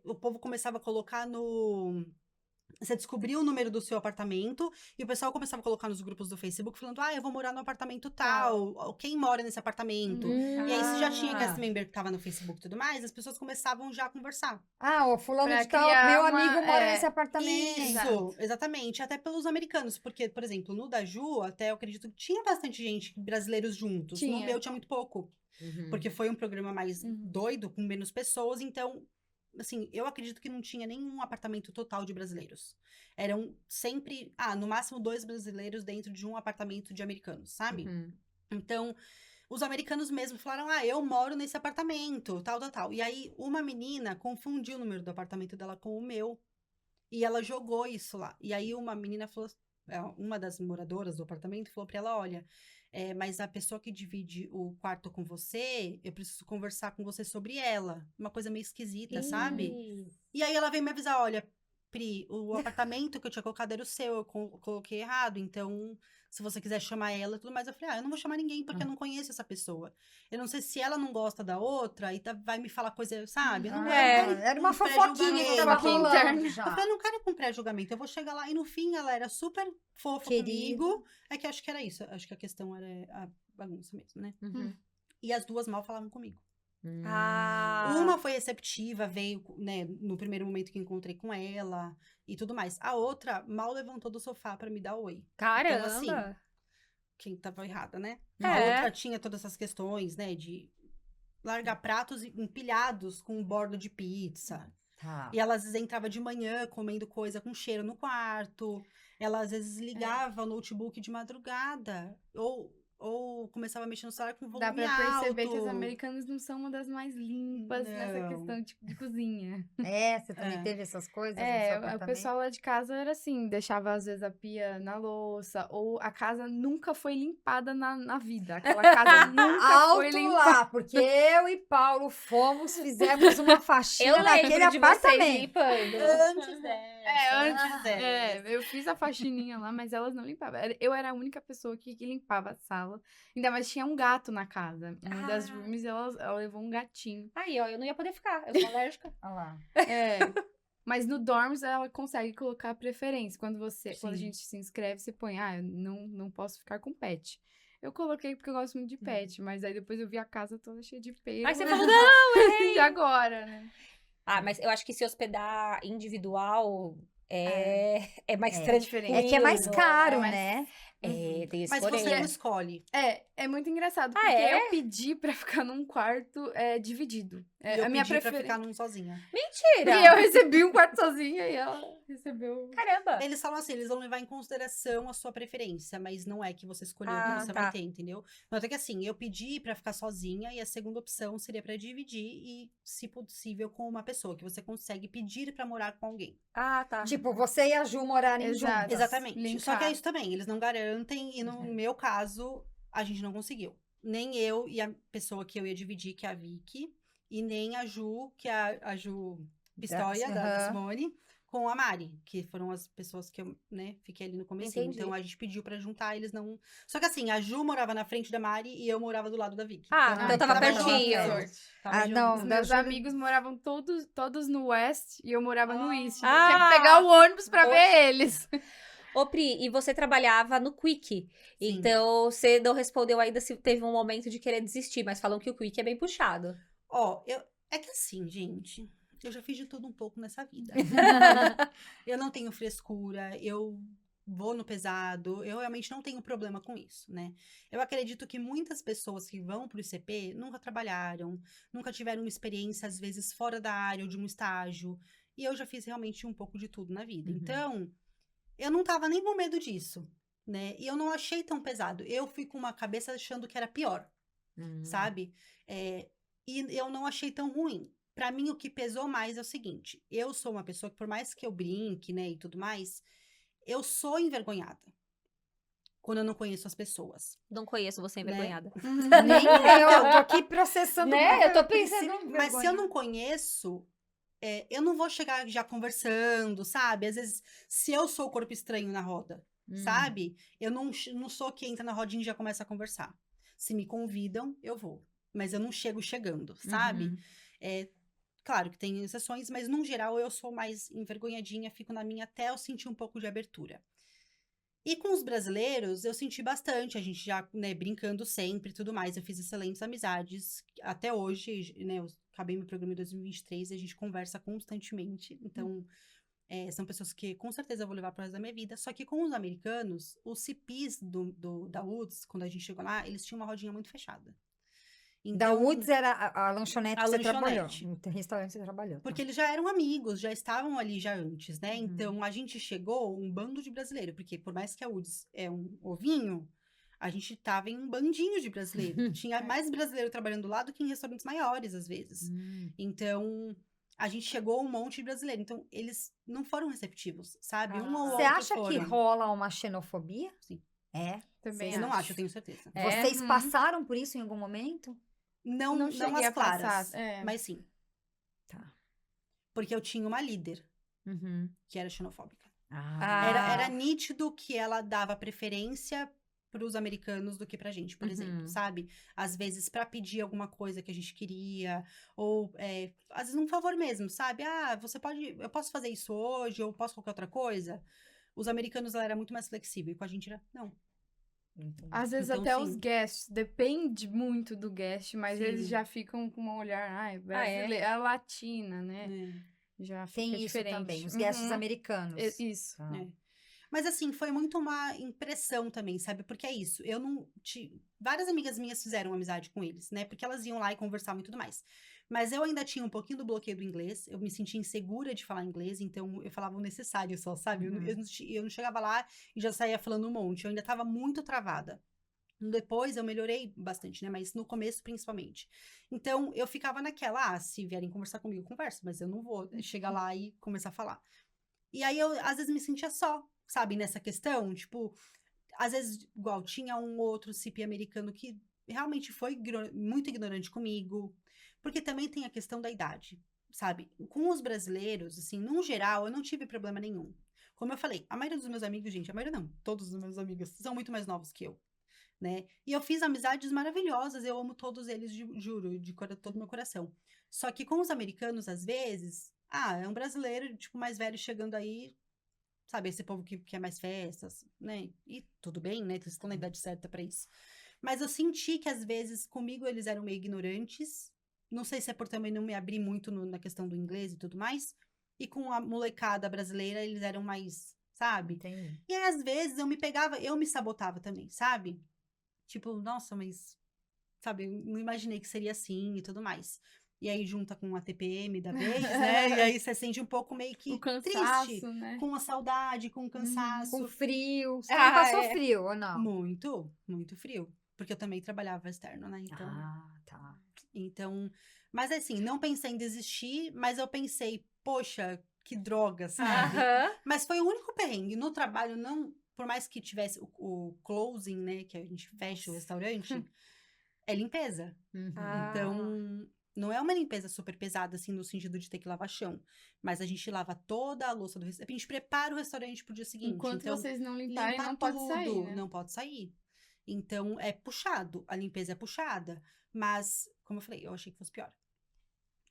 o povo começava a colocar no... Você descobria o número do seu apartamento, e o pessoal começava a colocar nos grupos do Facebook, falando, eu vou morar no apartamento tal, quem mora nesse apartamento? E aí, se já tinha guest member que tava no Facebook e tudo mais, as pessoas começavam já a conversar. O fulano Pra de tal, criar meu uma- amigo mora nesse apartamento. Isso, exatamente. Até pelos americanos, porque, por exemplo, no da Ju, até eu acredito que tinha bastante gente, brasileiros juntos. No Tinha. meu tinha muito pouco. Porque foi um programa mais doido, com menos pessoas, então, assim, eu acredito que não tinha nenhum apartamento total de brasileiros. Eram sempre, no máximo 2 brasileiros dentro de um apartamento de americanos, sabe? Então, os americanos mesmo falaram, eu moro nesse apartamento, tal. E aí, uma menina confundiu o número do apartamento dela com o meu, e ela jogou isso lá. E aí, uma menina falou, uma das moradoras do apartamento falou pra ela, olha... mas a pessoa que divide o quarto com você, eu preciso conversar com você sobre ela. Uma coisa meio esquisita, sabe? E aí ela veio me avisar, olha, Pri, o apartamento que eu tinha colocado era o seu, eu coloquei errado, então se você quiser chamar ela e tudo mais, eu falei, eu não vou chamar ninguém porque eu não conheço essa pessoa. Eu não sei se ela não gosta da outra e vai me falar coisa, sabe? Eu não Era uma fofoquinha que tava pré-julgamento. rolando Eu já. falei, não quero ir com pré-julgamento, eu vou chegar lá. E no fim, ela era super fofa comigo. É que acho que era isso. Acho que a questão era a bagunça mesmo, né? E as 2 mal falavam comigo. Uma foi receptiva, veio, né, no primeiro momento que encontrei com ela e tudo mais. A outra mal levantou do sofá pra me dar oi. Caramba! Então, assim, quem tava errada, né? É. A outra tinha todas essas questões, né, de largar pratos empilhados com bordo de pizza. Tá. E ela às vezes entrava de manhã comendo coisa com cheiro no quarto. Ela às vezes ligava o notebook de madrugada. Ou começava a mexer no celular com Dá volume pra perceber que os alto. americanos não são uma das mais limpas nessa Não. questão de cozinha. Você também É. teve essas coisas no seu O apartamento? pessoal lá de casa era assim, deixava às vezes a pia na louça, ou a casa nunca foi limpada na vida. Aquela casa nunca foi Alto limpada. lá, porque eu e Paulo fizemos uma Eu faxina naquele lembro de vocês apartamento. limpando. Antes dessa. Antes, eu fiz a faxininha lá, mas elas não limpavam. Eu era a única pessoa que limpava a sala. Ainda mais tinha um gato na casa. Uma das roomies, ela levou um gatinho. Aí, ó, eu não ia poder ficar. Eu sou alérgica. Olha lá. Mas no Dorms, ela consegue colocar a preferência. Quando a Sim. gente se inscreve, você põe, eu não posso ficar com pet. Eu coloquei porque eu gosto muito de pet, mas aí depois eu vi a casa toda cheia de pelo. Aí você falou, não, E agora, né? mas eu acho que se hospedar individual é mais É tranquilo. É que é mais caro, mas- né? Tem esse Mas porém. você não escolhe. É muito engraçado, Ah, porque é? eu pedi pra ficar num quarto dividido. Eu a minha pedi pra preferência. ficar num sozinha. Mentira! E eu recebi um quarto sozinha e ela recebeu. Caramba! Eles falam assim, eles vão levar em consideração a sua preferência, mas não é que você escolheu o que você tá. vai ter, entendeu? Não, é que assim, eu pedi pra ficar sozinha e a segunda opção seria pra dividir e, se possível, com uma pessoa, que você consegue pedir pra morar com alguém. Tá. Tipo, você e a Ju morarem Exato. juntas. Exatamente. linkar. Só que é isso também, eles não garantem, e no meu caso, a gente não conseguiu. Nem eu e a pessoa que eu ia dividir, que é a Vicky, e nem a Ju, que é a Ju Pistoia, da Simone, com a Mari, que foram as pessoas que eu, fiquei ali no comecinho. Entendi. Então a gente pediu pra juntar, eles não. Só que assim, a Ju morava na frente da Mari e eu morava do lado da Vicky. Então tava pertinho. Tava não, junto. da Meus Ju- amigos moravam todos no West e eu morava no East. Eu Ah! tinha que pegar o ônibus pra ver eles. Ô, Pri, e você trabalhava no Quick. Sim. Então, você não respondeu ainda se teve um momento de querer desistir, mas falam que o Quick é bem puxado. Ó, é que assim, gente, eu já fiz de tudo um pouco nessa vida. Eu não tenho frescura, eu vou no pesado, eu realmente não tenho problema com isso, né? Eu acredito que muitas pessoas que vão pro ICP nunca trabalharam, nunca tiveram uma experiência, às vezes, fora da área ou de um estágio. E eu já fiz realmente um pouco de tudo na vida. Uhum. Então, eu não tava nem com medo disso, né? E eu não achei tão pesado. Eu fui com uma cabeça achando que era pior, sabe? E eu não achei tão ruim. Pra mim, o que pesou mais é o seguinte: eu sou uma pessoa que, por mais que eu brinque, né, e tudo mais, eu sou envergonhada quando eu não conheço as pessoas. Não conheço você envergonhada. Nem eu tô aqui processando. Né? Eu tô preciso pensando- de Mas se eu vergonha. não conheço, eu não vou chegar já conversando, sabe? Às vezes, se eu sou o corpo estranho na roda, sabe? Eu não sou quem entra na rodinha e já começa a conversar. Se me convidam, eu vou. Mas eu não chego chegando, sabe? Uhum. Claro que tem exceções, mas no geral eu sou mais envergonhadinha, fico na minha até eu sentir um pouco de abertura. E com os brasileiros, eu senti bastante, a gente já, brincando sempre e tudo mais. Eu fiz excelentes amizades até hoje, né? Eu acabei meu programa em 2023 e a gente conversa constantemente. Então, são pessoas que com certeza eu vou levar pro resto da minha vida. Só que com os americanos, os CPs da Woods, quando a gente chegou lá, eles tinham uma rodinha muito fechada. Da Então, Woods era a lanchonete a que você lanchonete. trabalhou. O restaurante que você trabalhou. Porque eles já eram amigos, já estavam ali já antes, né? Uhum. Então, a gente chegou um bando de brasileiro. Porque por mais que a Woods é um ovinho, a gente tava em um bandinho de brasileiro. Tinha mais brasileiro trabalhando lá do que em restaurantes maiores, às vezes. Então, a gente chegou um monte de brasileiro. Então, eles não foram receptivos, sabe? Um ou Você outro acha que foram. rola uma xenofobia? Sim. É? Também Eu não acho, eu tenho certeza. Vocês passaram por isso em algum momento? Não cheguei as a passar, claras, é. mas sim. Tá. Porque eu tinha uma líder que era xenofóbica. Ah. Era nítido que ela dava preferência para os americanos do que pra gente, por exemplo, sabe? Às vezes pra pedir alguma coisa que a gente queria, ou às vezes um favor mesmo, sabe? Eu posso fazer isso hoje, ou posso qualquer outra coisa? Os americanos, ela era muito mais flexível, e com a gente era, não. Às vezes Então, até sim. os guests, depende muito do guest, mas Sim. eles já ficam com um olhar, brasileira, é latina, né? Já fica Tem isso diferente. também, os guests americanos. Isso. Tá. Mas assim, foi muito uma impressão também, sabe? Porque é isso, várias amigas minhas fizeram amizade com eles, né? Porque elas iam lá e conversavam e tudo mais. Mas eu ainda tinha um pouquinho do bloqueio do inglês, eu me sentia insegura de falar inglês, então eu falava o necessário só, sabe? Eu não chegava lá e já saía falando um monte, eu ainda tava muito travada. Depois eu melhorei bastante, né? Mas no começo, principalmente. Então, eu ficava naquela, se vierem conversar comigo, conversa, mas eu não vou chegar lá e começar a falar. E aí, eu, às vezes, me sentia só, sabe? Nessa questão, tipo, às vezes, igual, tinha um outro CP americano que realmente foi muito ignorante comigo, porque também tem a questão da idade, sabe? Com os brasileiros, assim, num geral, eu não tive problema nenhum. Como eu falei, a maioria dos meus amigos, gente, a maioria não, todos os meus amigos são muito mais novos que eu. Né? E eu fiz amizades maravilhosas, eu amo todos eles, juro, de todo o meu coração. Só que com os americanos, às vezes, é um brasileiro, tipo, mais velho chegando aí, sabe, esse povo que quer mais festas, né? E tudo bem, né? Eles estão na idade certa pra isso. Mas eu senti que, às vezes, comigo eles eram meio ignorantes. Não sei se é por também não me abrir muito na questão do inglês e tudo mais. E com a molecada brasileira, eles eram mais, sabe? Entendi. E aí, às vezes, eu me sabotava também, sabe? Tipo, nossa, mas, sabe, eu não imaginei que seria assim e tudo mais. E aí junta com a TPM da vez, né? E aí você sente um pouco meio que O cansaço, triste, né? com a saudade, com o cansaço. Com frio. Você Ah, não passou é. frio, ou não? Muito, muito frio. Porque eu também trabalhava externo, né? Tá. Então, mas assim, não pensei em desistir, mas eu pensei, poxa, que droga, sabe? Aham. Mas foi o único perrengue. No trabalho, não, por mais que tivesse o closing, né? Que a gente fecha o restaurante, é limpeza. Uhum. Então, não é uma limpeza super pesada, assim, no sentido de ter que lavar chão. Mas a gente lava toda a louça do restaurante. A gente prepara o restaurante pro dia seguinte. Enquanto Então, vocês não limparem, limpa não pode sair, tudo, né? não pode sair. Então, é puxado. A limpeza é puxada. Mas, como eu falei, eu achei que fosse pior.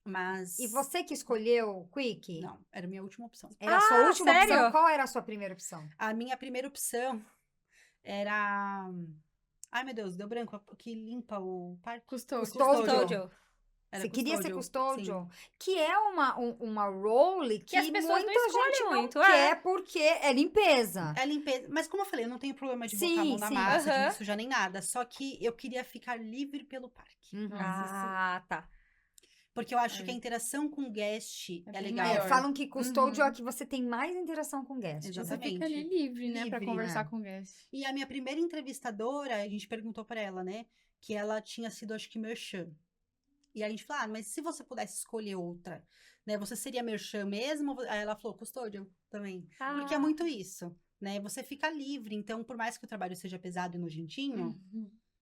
Mas... E você que escolheu o Quick? Não, era a minha última opção. Era a sua última opção? sério? Qual era a sua primeira opção? A minha primeira opção era... Ai, meu Deus, deu branco. Que limpa o parque. Custódio. Custódio. Era Você queria ser custódio, custódio? Que é uma role que as pessoas não muita escolhem gente não muito, quer porque é limpeza. É limpeza. Mas como eu falei, eu não tenho problema de botar a Sim, mão na sim. massa, de Aham. me sujar nem nada. Só que eu queria ficar livre pelo parque. Uhum. Ah, tá. Porque eu acho É. que a interação com o guest É é bem legal. É, maior. falam que custódio é Uhum. a que você tem mais interação com guest. Exato. Você fica Exatamente. ali livre, né? Pra Livre, conversar né? com o guest. E a minha primeira entrevistadora, a gente perguntou pra ela, né? Que ela tinha sido, acho que, merchan. E a gente falou, mas se você pudesse escolher outra, né? Você seria merchan mesmo? Aí ela falou, custódio também. Porque é muito isso, né? Você fica livre. Então, por mais que o trabalho seja pesado e nojentinho,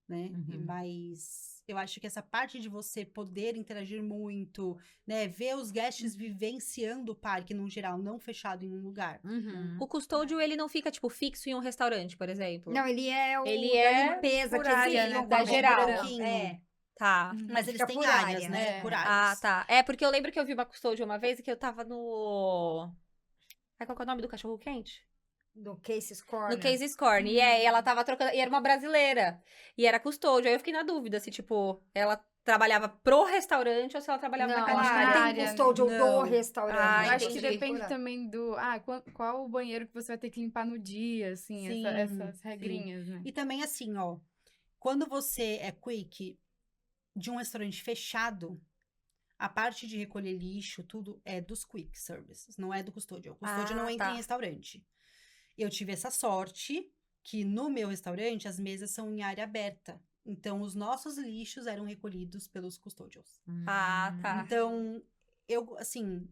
né? Uhum. Mas eu acho que essa parte de você poder interagir muito, né? Ver os guests vivenciando o parque, no geral, não fechado em um lugar. Uhum. O custódio, ele não fica, tipo, fixo em um restaurante, por exemplo. Não, ele é o Ele da é limpeza por que eles área, ficam né? com a Da geral. branquinho. É. Tá. Mas eles Fica têm por áreas, área. né? É. Por Ah, áreas. tá. É, porque eu lembro que eu vi uma custódio uma vez que eu tava no... Ai, qual que é o nome do cachorro quente? Do Casey's Corner. No Casey's Corner. E ela tava trocando... E era uma brasileira. E era custódio. Aí eu fiquei na dúvida se, tipo, ela trabalhava pro restaurante ou se ela trabalhava Não, naquela acho que área. não área. tem custódio do Não. restaurante. Ah, Eu acho que entendi. depende também do... qual o banheiro que você vai ter que limpar no dia, assim. Sim, Essas sim. regrinhas, né? E também assim, ó. Quando você é quick de um restaurante fechado, a parte de recolher lixo, tudo é dos quick services, não é do custódio. O custódio não entra tá. em restaurante. Eu tive essa sorte que no meu restaurante as mesas são em área aberta. Então, os nossos lixos eram recolhidos pelos custódios. Ah, tá. Então, assim,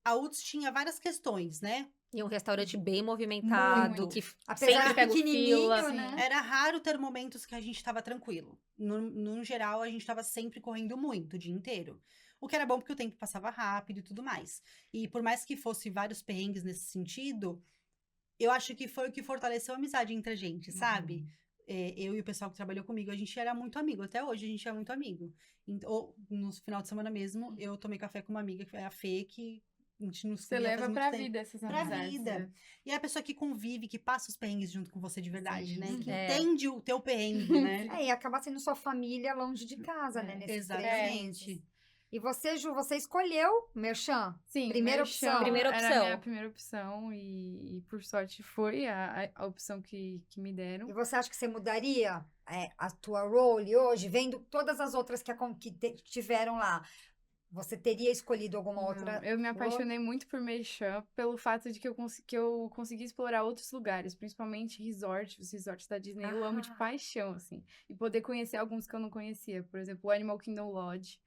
a UTS tinha várias questões, né? E um restaurante bem movimentado, Muito. que Apesar sempre de pega pequenininho, fila. né? Era raro ter momentos que a gente tava tranquilo. No geral, a gente tava sempre correndo muito, o dia inteiro. O que era bom porque o tempo passava rápido e tudo mais. E por mais que fosse vários perrengues nesse sentido, eu acho que foi o que fortaleceu a amizade entre a gente, sabe? Eu e o pessoal que trabalhou comigo, a gente era muito amigo. Até hoje a gente é muito amigo. Ou no final de semana mesmo, eu tomei café com uma amiga, que é a Fê, que a gente não se Você via faz leva muito pra tempo. vida essas Pra amizades. vida. né? E é a pessoa que convive, que passa os perrengues junto com você de verdade, Sim. né? Que É. entende o teu perrengue, né? É, e acaba sendo sua família longe de casa, né? Nesses 3 Exatamente. meses. E você, Ju, você escolheu Merchan? Sim, Primeira merchan opção. Primeira Era a opção. minha primeira opção e por sorte foi a opção que me deram. E você acha que você mudaria a tua role hoje, vendo todas as outras que tiveram lá? Você teria escolhido alguma Não, outra? eu me apaixonei muito por Merchan pelo fato de que eu consegui explorar outros lugares, principalmente os resorts da Disney. Eu amo de paixão, assim. E poder conhecer alguns que eu não conhecia. Por exemplo, o Animal Kingdom Lodge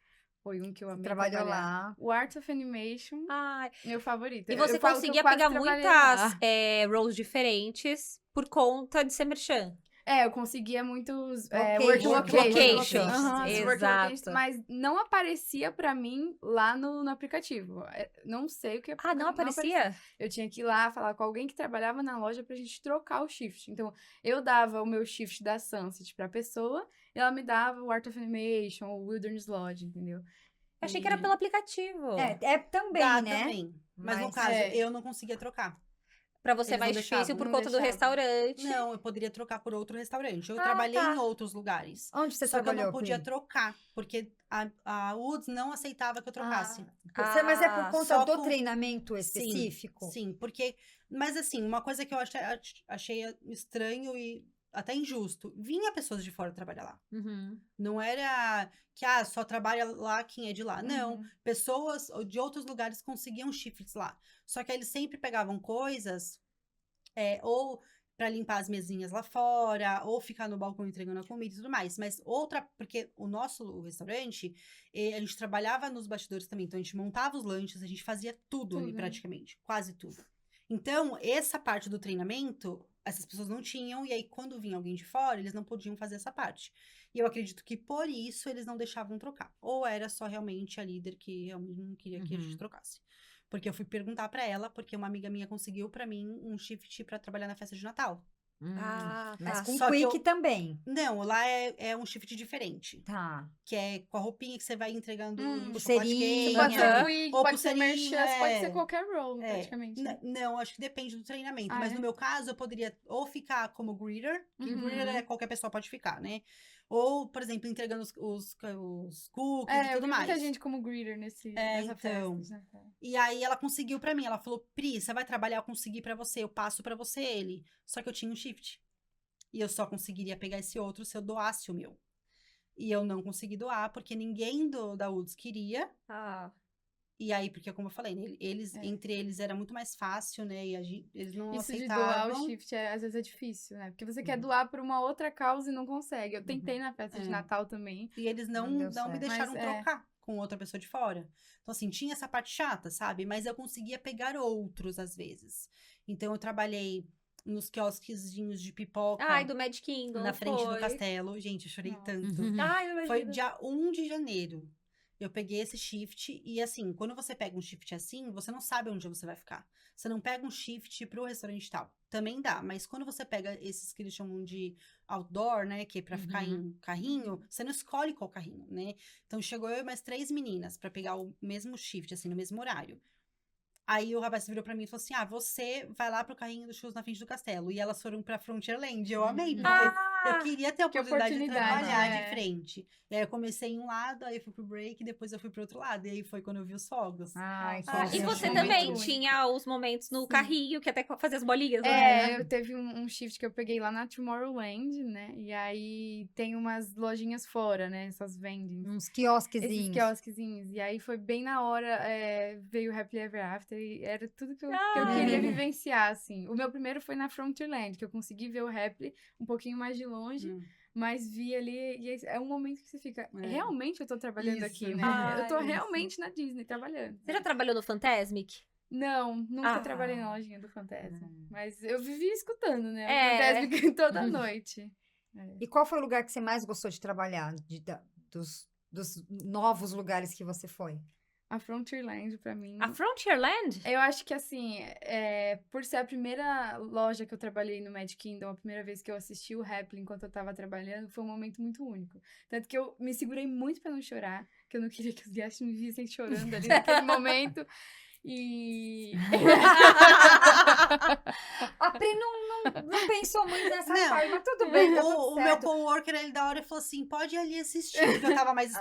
foi um que eu amei Trabalhou trabalhar. lá. O Art of Animation, Ai, meu favorito. e você Eu falo que eu conseguia quase pegar trabalhei muitas lá. roles diferentes por conta de ser merchan. Eu conseguia muitos Work locations. Aham, os work Exato. locations, mas não aparecia pra mim lá no aplicativo. Não sei o que Ah, não aparecia? Eu tinha que ir lá falar com alguém que trabalhava na loja pra gente trocar o shift. Então, eu dava o meu shift da Sunset pra pessoa e ela me dava o Art of Animation, o Wilderness Lodge, entendeu? Eu achei que era pelo aplicativo. É também, Dá né? também. Mas no Mas- caso, É. eu não conseguia trocar. Pra você é Eles não mais difícil deixavam, por não conta do deixavam. restaurante. Não, eu poderia trocar por outro restaurante. Eu Ah, trabalhei tá. em outros lugares. Onde você Só que eu trabalhou, não podia Pri? trocar, porque a Woods não aceitava que eu trocasse. Mas é por conta só do com- treinamento Sim, específico? Sim, porque... Mas assim, uma coisa que eu achei estranho e até injusto. Vinha pessoas de fora trabalhar lá. Uhum. Não era que, só trabalha lá quem é de lá. Não, Uhum. pessoas de outros lugares conseguiam shifts lá. Só que aí eles sempre pegavam coisas, ou para limpar as mesinhas lá fora, ou ficar no balcão entregando a comida e tudo mais. Mas porque o nosso restaurante, a gente trabalhava nos bastidores também. Então a gente montava os lanches, a gente fazia tudo ali Tudo. praticamente, quase tudo. Então, essa parte do treinamento, essas pessoas não tinham, e aí quando vinha alguém de fora, eles não podiam fazer essa parte. E eu acredito que por isso eles não deixavam trocar. Ou era só realmente a líder que realmente não queria que a gente trocasse. Porque eu fui perguntar pra ela, porque uma amiga minha conseguiu pra mim um shift pra trabalhar na festa de Natal. Ah, Mas tá. com Só que quick também. Não, lá é um shift diferente. Tá. Que é com a roupinha que você vai entregando pulseirinha. chocolate Pode quente. ser Aham. quick, Ou pode ser pulseirinha, merchan, pode ser qualquer role, É, praticamente. Não, acho que depende do treinamento. Ah, Mas é? no meu caso, eu poderia ou ficar como greeter, que Uhum. greeter qualquer pessoa pode ficar, né? Ou, por exemplo, entregando os cookies e Eu tudo vi mais. muita gente como greeter nessa então. festa. Né? E aí ela conseguiu pra mim. Ela falou, Pri, você vai trabalhar, eu consegui pra você, eu passo pra você ele. Só que eu tinha um shift. E eu só conseguiria pegar esse outro se eu doasse o meu. E eu não consegui doar, porque ninguém da Woods queria. Ah. E aí, porque como eu falei, né, entre eles era muito mais fácil, né? E eles não Isso de aceitavam. doar o shift, às vezes é difícil, né? Porque você quer doar por uma outra causa e não consegue. Eu tentei na festa de Natal também. E eles Não não deu me certo. deixaram Mas, trocar com outra pessoa de fora. Então, assim, tinha essa parte chata, sabe? Mas eu conseguia pegar outros, às vezes. Então, eu trabalhei nos quiosquezinhos de pipoca. Ai, do Mad Kingdom. na frente do foi. castelo. Gente, eu chorei Nossa. tanto. Ai, não Foi imagino. dia 1 de janeiro. Eu peguei esse shift e, assim, quando você pega um shift assim, você não sabe onde você vai ficar. Você não pega um shift pro restaurante tal. Também dá, mas quando você pega esses que eles chamam de outdoor, né, que é pra ficar em carrinho, você não escolhe qual carrinho, né? Então, chegou eu e mais 3 meninas pra pegar o mesmo shift, assim, no mesmo horário. Aí o rapaz virou pra mim e falou assim, você vai lá pro carrinho dos shows na frente do castelo. E elas foram pra Frontierland. Eu amei, porque eu queria ter a Que oportunidade de oportunidade, trabalhar né? de frente. E aí eu comecei em um lado, aí eu fui pro break, e depois eu fui pro outro lado. E aí foi quando eu vi os fogos. Ai, que Ah, e Nossa, você foi também muito tinha os momentos no carrinho, que até fazia as bolinhas, não Eu teve um shift que eu peguei lá na Tomorrowland, né? E aí tem umas lojinhas fora, né? Essas vendings. uns Esses quiosquezinhos. quiosquezinhos. E aí foi bem na hora, veio o Happily Ever After e era tudo que eu Ah. queria vivenciar, assim. O meu primeiro foi na Frontierland, que eu consegui ver o Happily um pouquinho mais de longe, mas vi ali, e é um momento que você fica, realmente eu tô trabalhando Isso. aqui, né? Ah, eu tô isso. realmente na Disney trabalhando. Você já trabalhou no Fantasmic? Não, nunca Ah. trabalhei na lojinha do Fantasma. Mas eu vivi escutando, né? É. O Fantasmic toda noite. E qual foi o lugar que você mais gostou de trabalhar? Dos novos lugares que você foi? A Frontierland, pra mim. A Frontierland? Eu acho que, assim, por ser a primeira loja que eu trabalhei no Mad Kingdom, a primeira vez que eu assisti o Happily enquanto eu tava trabalhando, foi um momento muito único. Tanto que eu me segurei muito pra não chorar, que eu não queria que os guests me vissem chorando ali naquele momento. E... A Pri não pensou muito nessa Não. parte, mas tudo bem, tá tudo O meu certo. coworker, ele da hora, falou assim, pode ir ali assistir. Porque eu tava mais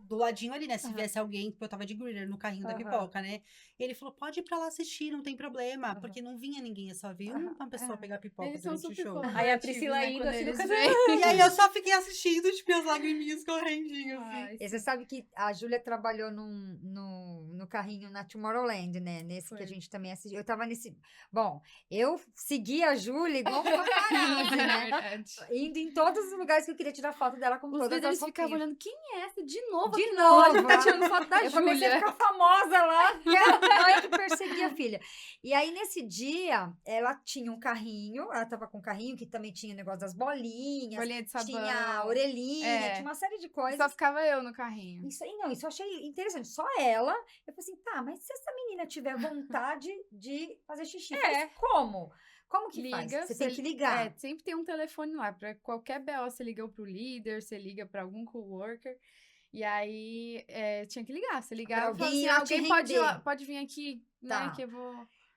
do ladinho ali, né? Se viesse alguém, porque eu tava de greeter no carrinho da Aham. pipoca, né? Ele falou, pode ir pra lá assistir, não tem problema. Porque não vinha ninguém, eu só vi uma pessoa pegar pipoca Eles são durante o super show. Aí a Priscila né, indo quando assim no eles casamento. vêm. E aí eu só fiquei assistindo, tipo, as lagriminhas correndinho, assim. Ai, E você sabe que a Júlia trabalhou no carrinho na Tomorrowland, né? Nesse que a Foi. gente também assistiu. Eu tava nesse. Bom, eu segui a Júlia igual uma paparazzi, é né? verdade. Indo em todos os lugares que eu queria tirar foto dela com Os todas as líderes ficavam roupinhas. olhando, quem é essa? De novo De aqui na loja, novo, tá tirando foto da Eu comecei a Júlia. ficar famosa lá, que era a mãe que perseguia a filha. E aí, nesse dia, ela tinha um carrinho, ela tava com um carrinho que também tinha o negócio das bolinhas, Bolinha de sabão. tinha a orelhinha, É. tinha uma série de coisas. Só ficava eu no carrinho. Isso aí, não, isso eu achei interessante. Só ela, eu falei assim, tá, mas se essa menina tiver vontade de fazer xixi, faz como? Como que faz? Liga, Você tem que ligar. É, sempre tem um telefone lá. Pra qualquer BO, você liga pro líder, você liga pra algum coworker. E aí, tinha que ligar. Você ligava e falava alguém assim, ir lá te alguém pode, render. pode vir aqui, Tá. né, que eu vou...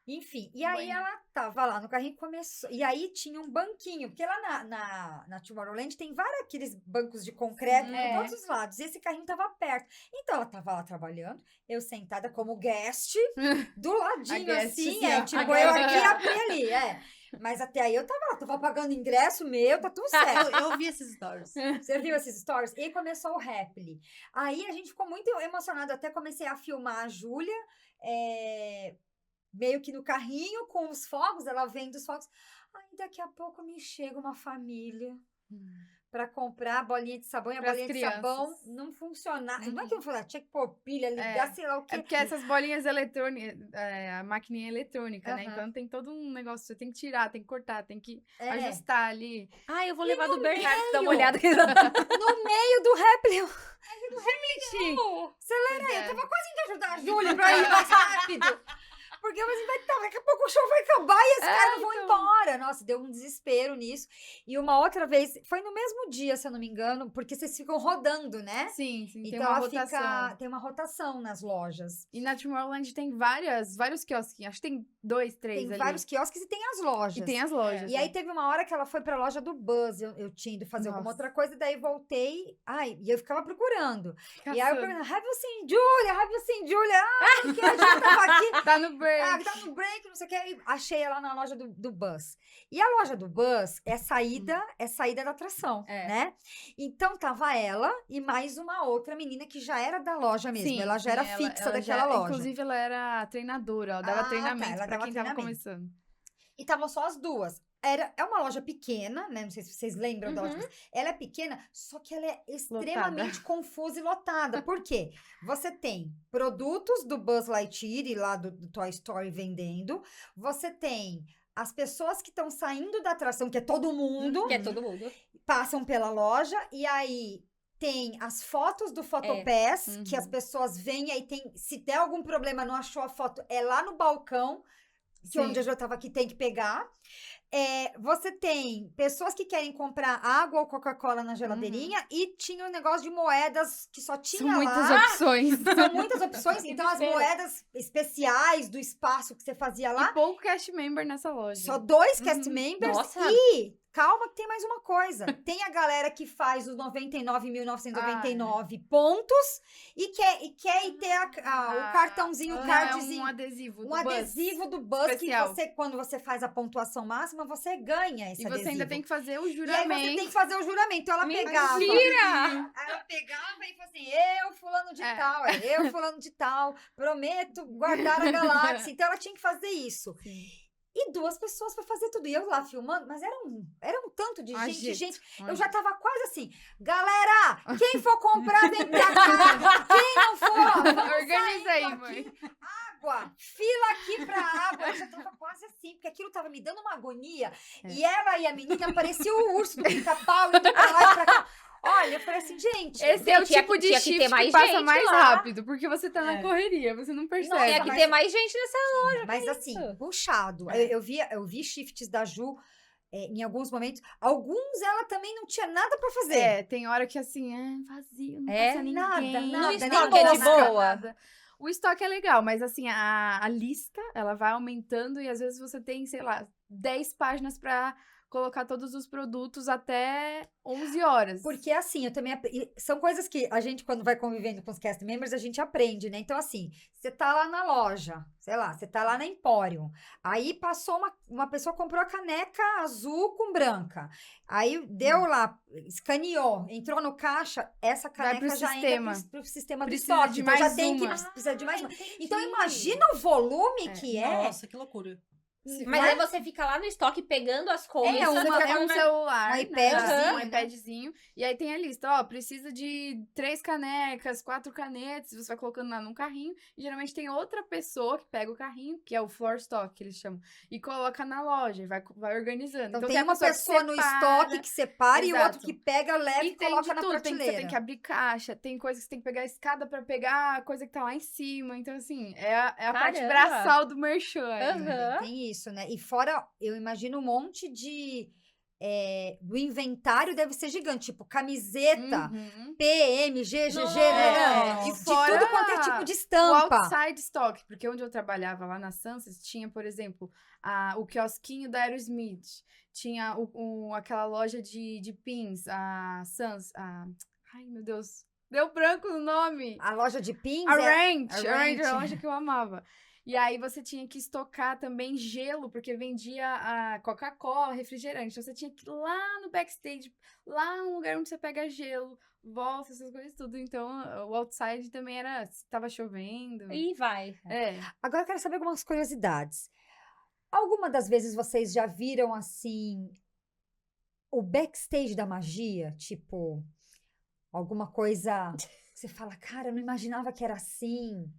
Enfim, e aí Banho. ela tava lá no carrinho e começou. E aí tinha um banquinho, porque lá na Tomorrowland tem vários aqueles bancos de concreto É. por todos os lados. E esse carrinho tava perto. Então ela tava lá trabalhando, eu sentada como guest, do ladinho guest, assim, assim, é, ó. tipo, A eu guest. aqui e a Pri ali, é. Mas até aí eu tava lá, tava pagando ingresso meu, tá tudo certo. Eu vi esses stories. Você viu esses stories? E aí começou o Happily. Aí a gente ficou muito emocionado. Até comecei a filmar a Júlia, meio que no carrinho com os fogos, ela vendo os fogos. Aí daqui a pouco me chega uma família pra comprar a bolinha de sabão e a Pras bolinha de crianças. sabão não funcionava. Não é que não funcionava, tinha que pôr pilha, ligar, sei lá o É quê. porque essas bolinhas eletrônicas, a maquininha é eletrônica, né? Aham. Então tem todo um negócio, você tem que tirar, tem que cortar, tem que É. ajustar ali. Ah, eu vou levar do Bernardo pra dar meio? uma olhada. No meio do Happily, eu... Gente, Pois é. eu tava quase indo ajudar a Júlia pra ir mais rápido. Porque eu falei, daqui a pouco o show vai acabar e esses caras vão então. embora. Nossa, deu um desespero nisso. E uma outra vez, foi no mesmo dia, se eu não me engano, porque vocês ficam rodando, né? Sim, tem Então uma ela rotação. tem uma rotação nas lojas. E na Tomorrowland tem vários quiosquinhos. Acho que tem 2, 3 Tem ali. vários quiosques e tem as lojas. E tem as lojas. E aí teve uma hora que ela foi pra loja do Buzz, eu tinha ido fazer alguma Nossa. outra coisa, e daí voltei, e eu ficava procurando. E aí eu Caçando. perguntava, have you seen Julia? Have you seen Julia? Porque a gente tava aqui. Tá no break. Tá no break, não sei o que. E achei ela na loja do Buzz. E a loja do Buzz é saída da atração, É. né? Então tava ela e mais uma outra menina que já era da loja mesmo. Sim, ela já era ela- fixa ela daquela já- loja. Inclusive, ela era treinadora, ela dava Ah, tá, treinamento ela pra dava quem tava treinamento. começando. E estavam só as duas. É uma loja pequena, né? Não sei se vocês lembram da loja. Ela é pequena, só que ela é extremamente confusa e lotada. Por quê? Você tem produtos do Buzz Lightyear e lá do Toy Story vendendo. Você tem as pessoas que estão saindo da atração, que é todo mundo, Que é todo mundo. passam pela loja. E aí tem as fotos do Fotopass, que as pessoas vêm e aí tem... Se der algum problema, não achou a foto, é lá no balcão. Que onde a Jo tava aqui tem que pegar. Você tem pessoas que querem comprar água ou Coca-Cola na geladeirinha e tinha um negócio de moedas que só tinha São lá. muitas opções. São muitas opções. Que Então, as desespero. moedas especiais do espaço que você fazia lá, E pouco cast member nessa loja. só 2 cast members. Nossa. E, calma que tem mais uma coisa. Tem a galera que faz os 99.999 pontos e quer ir ter o cartãozinho, o Não, cardzinho. um adesivo do Um Buzz. adesivo do Buzz especial. que você, quando você faz a pontuação máxima, você ganha esse E você adesivo. ainda tem que fazer o E aí juramento. você tem que fazer o juramento. Então ela pegava. Mentira! Aí ela pegava e falava assim, eu fulano de tal, eu fulano de tal, prometo guardar a galáxia. Então ela tinha que fazer isso. Sim. E 2 pessoas pra fazer tudo. E eu lá filmando, mas era um tanto de Agito. gente. Eu já tava quase assim, galera, quem for comprar, vem pra cá. Quem não for, vamos Organiza aí, saindo mãe. aqui. Água, fila aqui pra água. Eu já tava quase assim, porque aquilo tava me dando uma agonia. E ela e a menina parecia o urso do pica-pau, indo pra lá e pra cá. Olha, eu falei assim, gente... Esse é o Tinha tipo que- de tinha que shift ter que, mais passa gente mais lá. rápido, porque você tá na correria, você não percebe. Nossa, Tinha que mas- ter mais gente nessa. Mas assim, isso? puxado. Eu vi shifts da Ju em alguns momentos. Alguns ela também não tinha nada pra fazer. Tem hora que assim, vazio, não É, passa ninguém. nada, No nada, estoque nem é de mosca, boa. Nada. O estoque é legal, mas assim, a lista, ela vai aumentando e às vezes você tem, sei lá, 10 páginas pra colocar todos os produtos até 11 horas. Porque assim, eu também. São coisas que a gente, quando vai convivendo com os cast members, a gente aprende, né? Então, assim, você tá lá na loja, sei lá, você tá lá na Emporium. Aí passou uma pessoa, comprou a caneca azul com branca. Aí deu lá, escaneou, entrou no caixa, essa Vai caneca pro já sistema. entra pro sistema do Precisa estoque. de Então já mais tem uma. que. Precisa de mais uma. entendi. Então, imagina o volume que é. Nossa, que loucura. Mas aí você fica lá no estoque pegando as coisas. É, Você uma- fica com um celular, um iPadzinho, um né? iPadzinho, e aí tem a lista, ó, precisa de 3 canecas, 4 canetas, você vai colocando lá num carrinho, e geralmente tem outra pessoa que pega o carrinho, que é o floor stock, que eles chamam, e coloca na loja, e vai organizando. Então, tem tem a uma pessoa no separa, estoque que separa e o outro Exato. que pega, leva e, e tem coloca de na tudo, prateleira. você tem que abrir caixa, tem coisas que você tem que pegar a escada pra pegar a coisa que tá lá em cima, então assim, é a parte Caramba. braçal do merchan. aí. Aham. Tem isso, né? E fora, eu imagino um monte de... do inventário deve ser gigante, tipo camiseta, Uhum. PM, GGG, Nossa. né? E De fora tudo quanto é tipo de O estampa. outside stock, porque onde eu trabalhava lá na Sunset, tinha, por exemplo, o quiosquinho da Aerosmith, tinha aquela loja de pins, a Suns, ai meu Deus, deu branco no nome, A loja de pins a é... Ranch, a é uma Ranch. loja que eu amava. E aí você tinha que estocar também gelo, porque vendia a Coca-Cola, refrigerante. Então você tinha que ir lá no backstage, lá no lugar onde você pega gelo, volta, essas coisas tudo. Então o outside também era, se tava chovendo. E vai. É. Agora eu quero saber algumas curiosidades. Alguma das vezes vocês já viram, assim, o backstage da magia? Tipo, alguma coisa... Você fala, cara, eu não imaginava que era assim.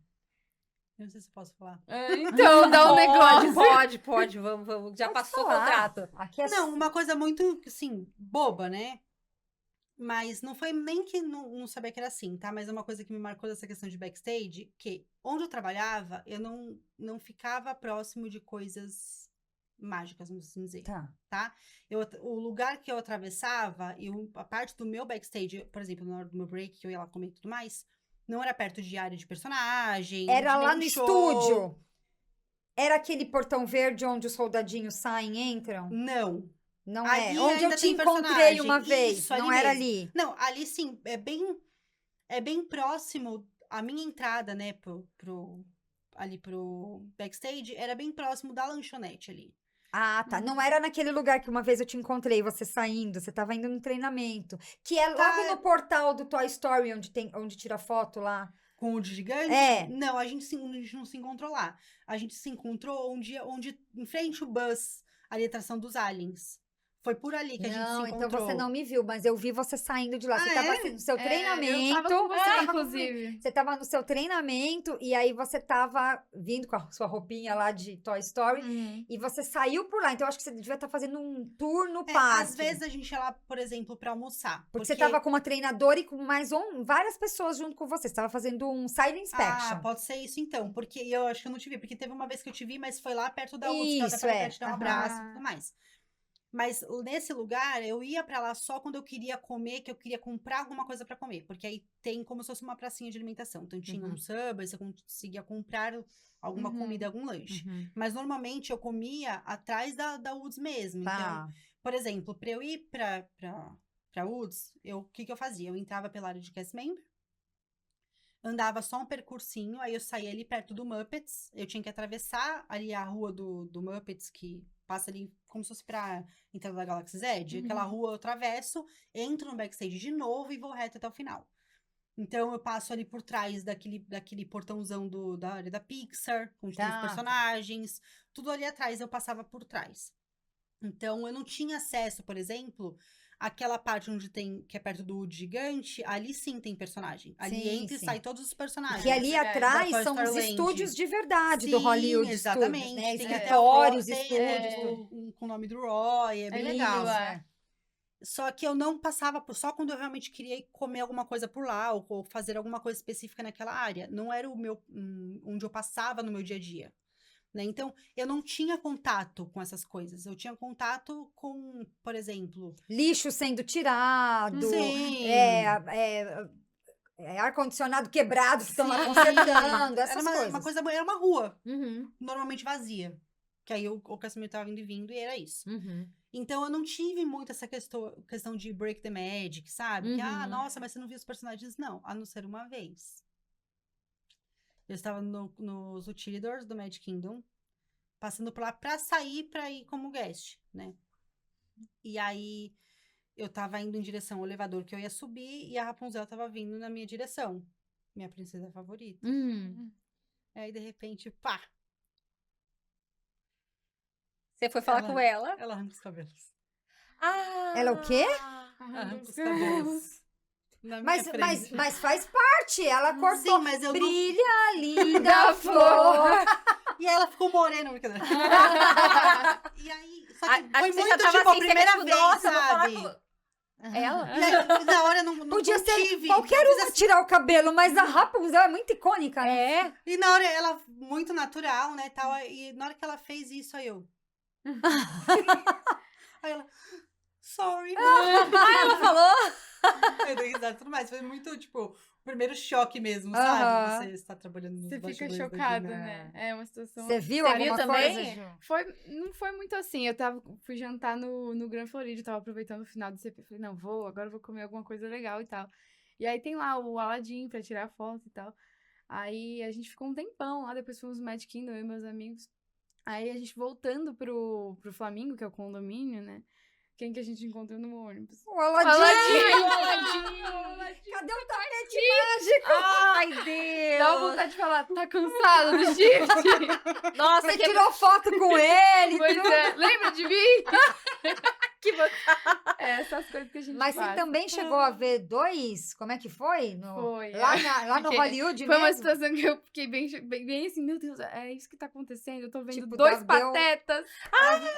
Eu não sei se eu posso falar. Então, dá um negócio. Pode, vamos. Já Pode passou o falar. contrato. Aqui é... Não, uma coisa muito, assim, boba, né? Mas não foi nem que não sabia que era assim, tá? Mas é uma coisa que me marcou dessa questão de backstage, que onde eu trabalhava, eu não ficava próximo de coisas mágicas, vamos assim dizer, Tá. tá? O lugar que eu atravessava, a parte do meu backstage, por exemplo, na hora do meu break, que eu ia lá comer e tudo mais, não era perto de área de personagem, Era de lá nenhum no show. estúdio. Era aquele portão verde onde os soldadinhos saem e entram? Não. Não Ali é? Onde eu ainda te tem encontrei personagem. uma vez. Isso, ali Não era mesmo. ali. Não, ali sim, é bem próximo, a minha entrada, né, ali pro backstage, era bem próximo da lanchonete ali. Ah, tá. Não era naquele lugar que uma vez eu te encontrei, você saindo, você tava indo no treinamento. Que é logo Tá. no portal do Toy Story, onde tira foto lá. Com o de gigante? É. Não, a gente não se encontrou lá. A gente se encontrou onde em frente o bus, ali a atração dos aliens. Foi por ali que a gente se Não, encontrou. então você não me viu, mas eu vi você saindo de lá. Você Ah, tava é? assim, no seu treinamento. Eu tava com você, tava inclusive. Você tava no seu treinamento e aí você tava vindo com a sua roupinha lá de Toy Story e você saiu por lá. Então eu acho que você devia estar fazendo um tour no parque. Às vezes a gente ia lá, por exemplo, pra almoçar. Porque você tava com uma treinadora e com mais várias pessoas junto com você. Você tava fazendo um side inspection. Ah, pode ser isso então, porque eu acho que eu não te vi, porque teve uma vez que eu te vi, mas foi lá perto da UFSC, que eu até Isso, falei é. pra te dar um Aham. abraço e tudo mais. Mas nesse lugar, eu ia pra lá só quando eu queria comer, que eu queria comprar alguma coisa pra comer, porque aí tem como se fosse uma pracinha de alimentação. Então tinha um Subway, você conseguia comprar alguma comida, algum lanche. Mas normalmente eu comia atrás da Woods mesmo. Então, Tá. por exemplo, pra eu ir pra Woods, o que eu fazia? Eu entrava pela área de cast member, andava só um percursinho, aí eu saía ali perto do Muppets, eu tinha que atravessar ali a rua do Muppets, que passa ali como se fosse pra entrada da Galaxy Z, aquela rua eu atravesso, entro no backstage de novo e vou reto até o final. Então eu passo ali por trás daquele portãozão da área da Pixar, onde tem os Tá. personagens, tudo ali atrás eu passava por trás. Então eu não tinha acesso, por exemplo, àquela parte que é perto do gigante, ali sim tem personagem. Ali Sim, entra e sim. sai todos os personagens. Que ali verdade. atrás Da Toy são os Story Land. estúdios de verdade do Sim, Hollywood exatamente. Studios, né? Tem até Escritórios, tem estúdios. com o nome do Roy, é bem legal, legal. é. Só que eu não passava só quando eu realmente queria ir comer alguma coisa por lá, ou fazer alguma coisa específica naquela área. Não era o meu onde eu passava no meu dia a dia. Né? Então, eu não tinha contato com essas coisas. Eu tinha contato com, por exemplo... Lixo sendo tirado. Sim. Ar-condicionado quebrado que estão lá Sim. consertando, essas Era coisas. uma coisa, era uma rua, Uhum. normalmente vazia. Que aí o Casimiro tava indo e vindo e era isso. Uhum. Então, eu não tive muito essa questão de break the magic, sabe? Que, nossa, mas você não viu os personagens? Não, a não ser uma vez. Eu estava nos Utilidors do Magic Kingdom, passando por lá pra sair, pra ir como guest, né? E aí, eu tava indo em direção ao elevador que eu ia subir e a Rapunzel tava vindo na minha direção. Minha princesa favorita. Aí, de repente, pá! Você foi falar com ela? Ela arranca os cabelos. Ah! Ela o quê? Arranca os cabelos. Na minha Mas frente. faz parte, ela cortou. Sim, mas eu não... Brilha, linda flor. E aí ela ficou morena, brincadeira. E aí, só que Acho foi que você já muito, tava tipo, a assim, você primeira tipo, vez, nossa, eu vou falar sabe? Ela? E aí, na hora eu não Podia ser contive. qualquer Eu fiz uma assim, tirar o cabelo, mas a Rapunzel é muito icônica, né? É. E na hora ela, muito natural, né, tal. E na hora que ela fez isso, aí eu... Aí ela... Sorry. Ela falou? Eu dei risada e tudo mais. Foi muito, tipo, o primeiro choque mesmo, Aham. sabe? Você está trabalhando nos Você fica bastidores da chocada, Disney. né? É uma situação... Você viu Você alguma viu também? coisa, Ju? Não foi muito assim. Fui jantar no Gran Florido, tava aproveitando o final do CP. Falei, não, agora eu vou comer alguma coisa legal e tal. E aí tem lá o Aladdin pra tirar foto e tal. Aí a gente ficou um tempão lá, depois fomos no Magic Kingdom, eu e meus amigos. Aí a gente voltando pro Flamingo, que é o condomínio, né? Quem que a gente encontrou no ônibus? O Aladdin! Aladdin! Cadê o tapete mágico? Ai, Dá Deus! vontade de falar, tá cansado do shift? Nossa, Você que tirou foto com ele? Pois tudo. é, lembra de mim? Que Essas coisas que a gente Mas faz. você também chegou a ver dois? Como é que foi? Foi, Lá no Fiquei- Hollywood Foi uma mesmo? situação que eu fiquei bem assim, meu Deus, é isso que tá acontecendo? Eu tô vendo Tipo, dois deu- patetas.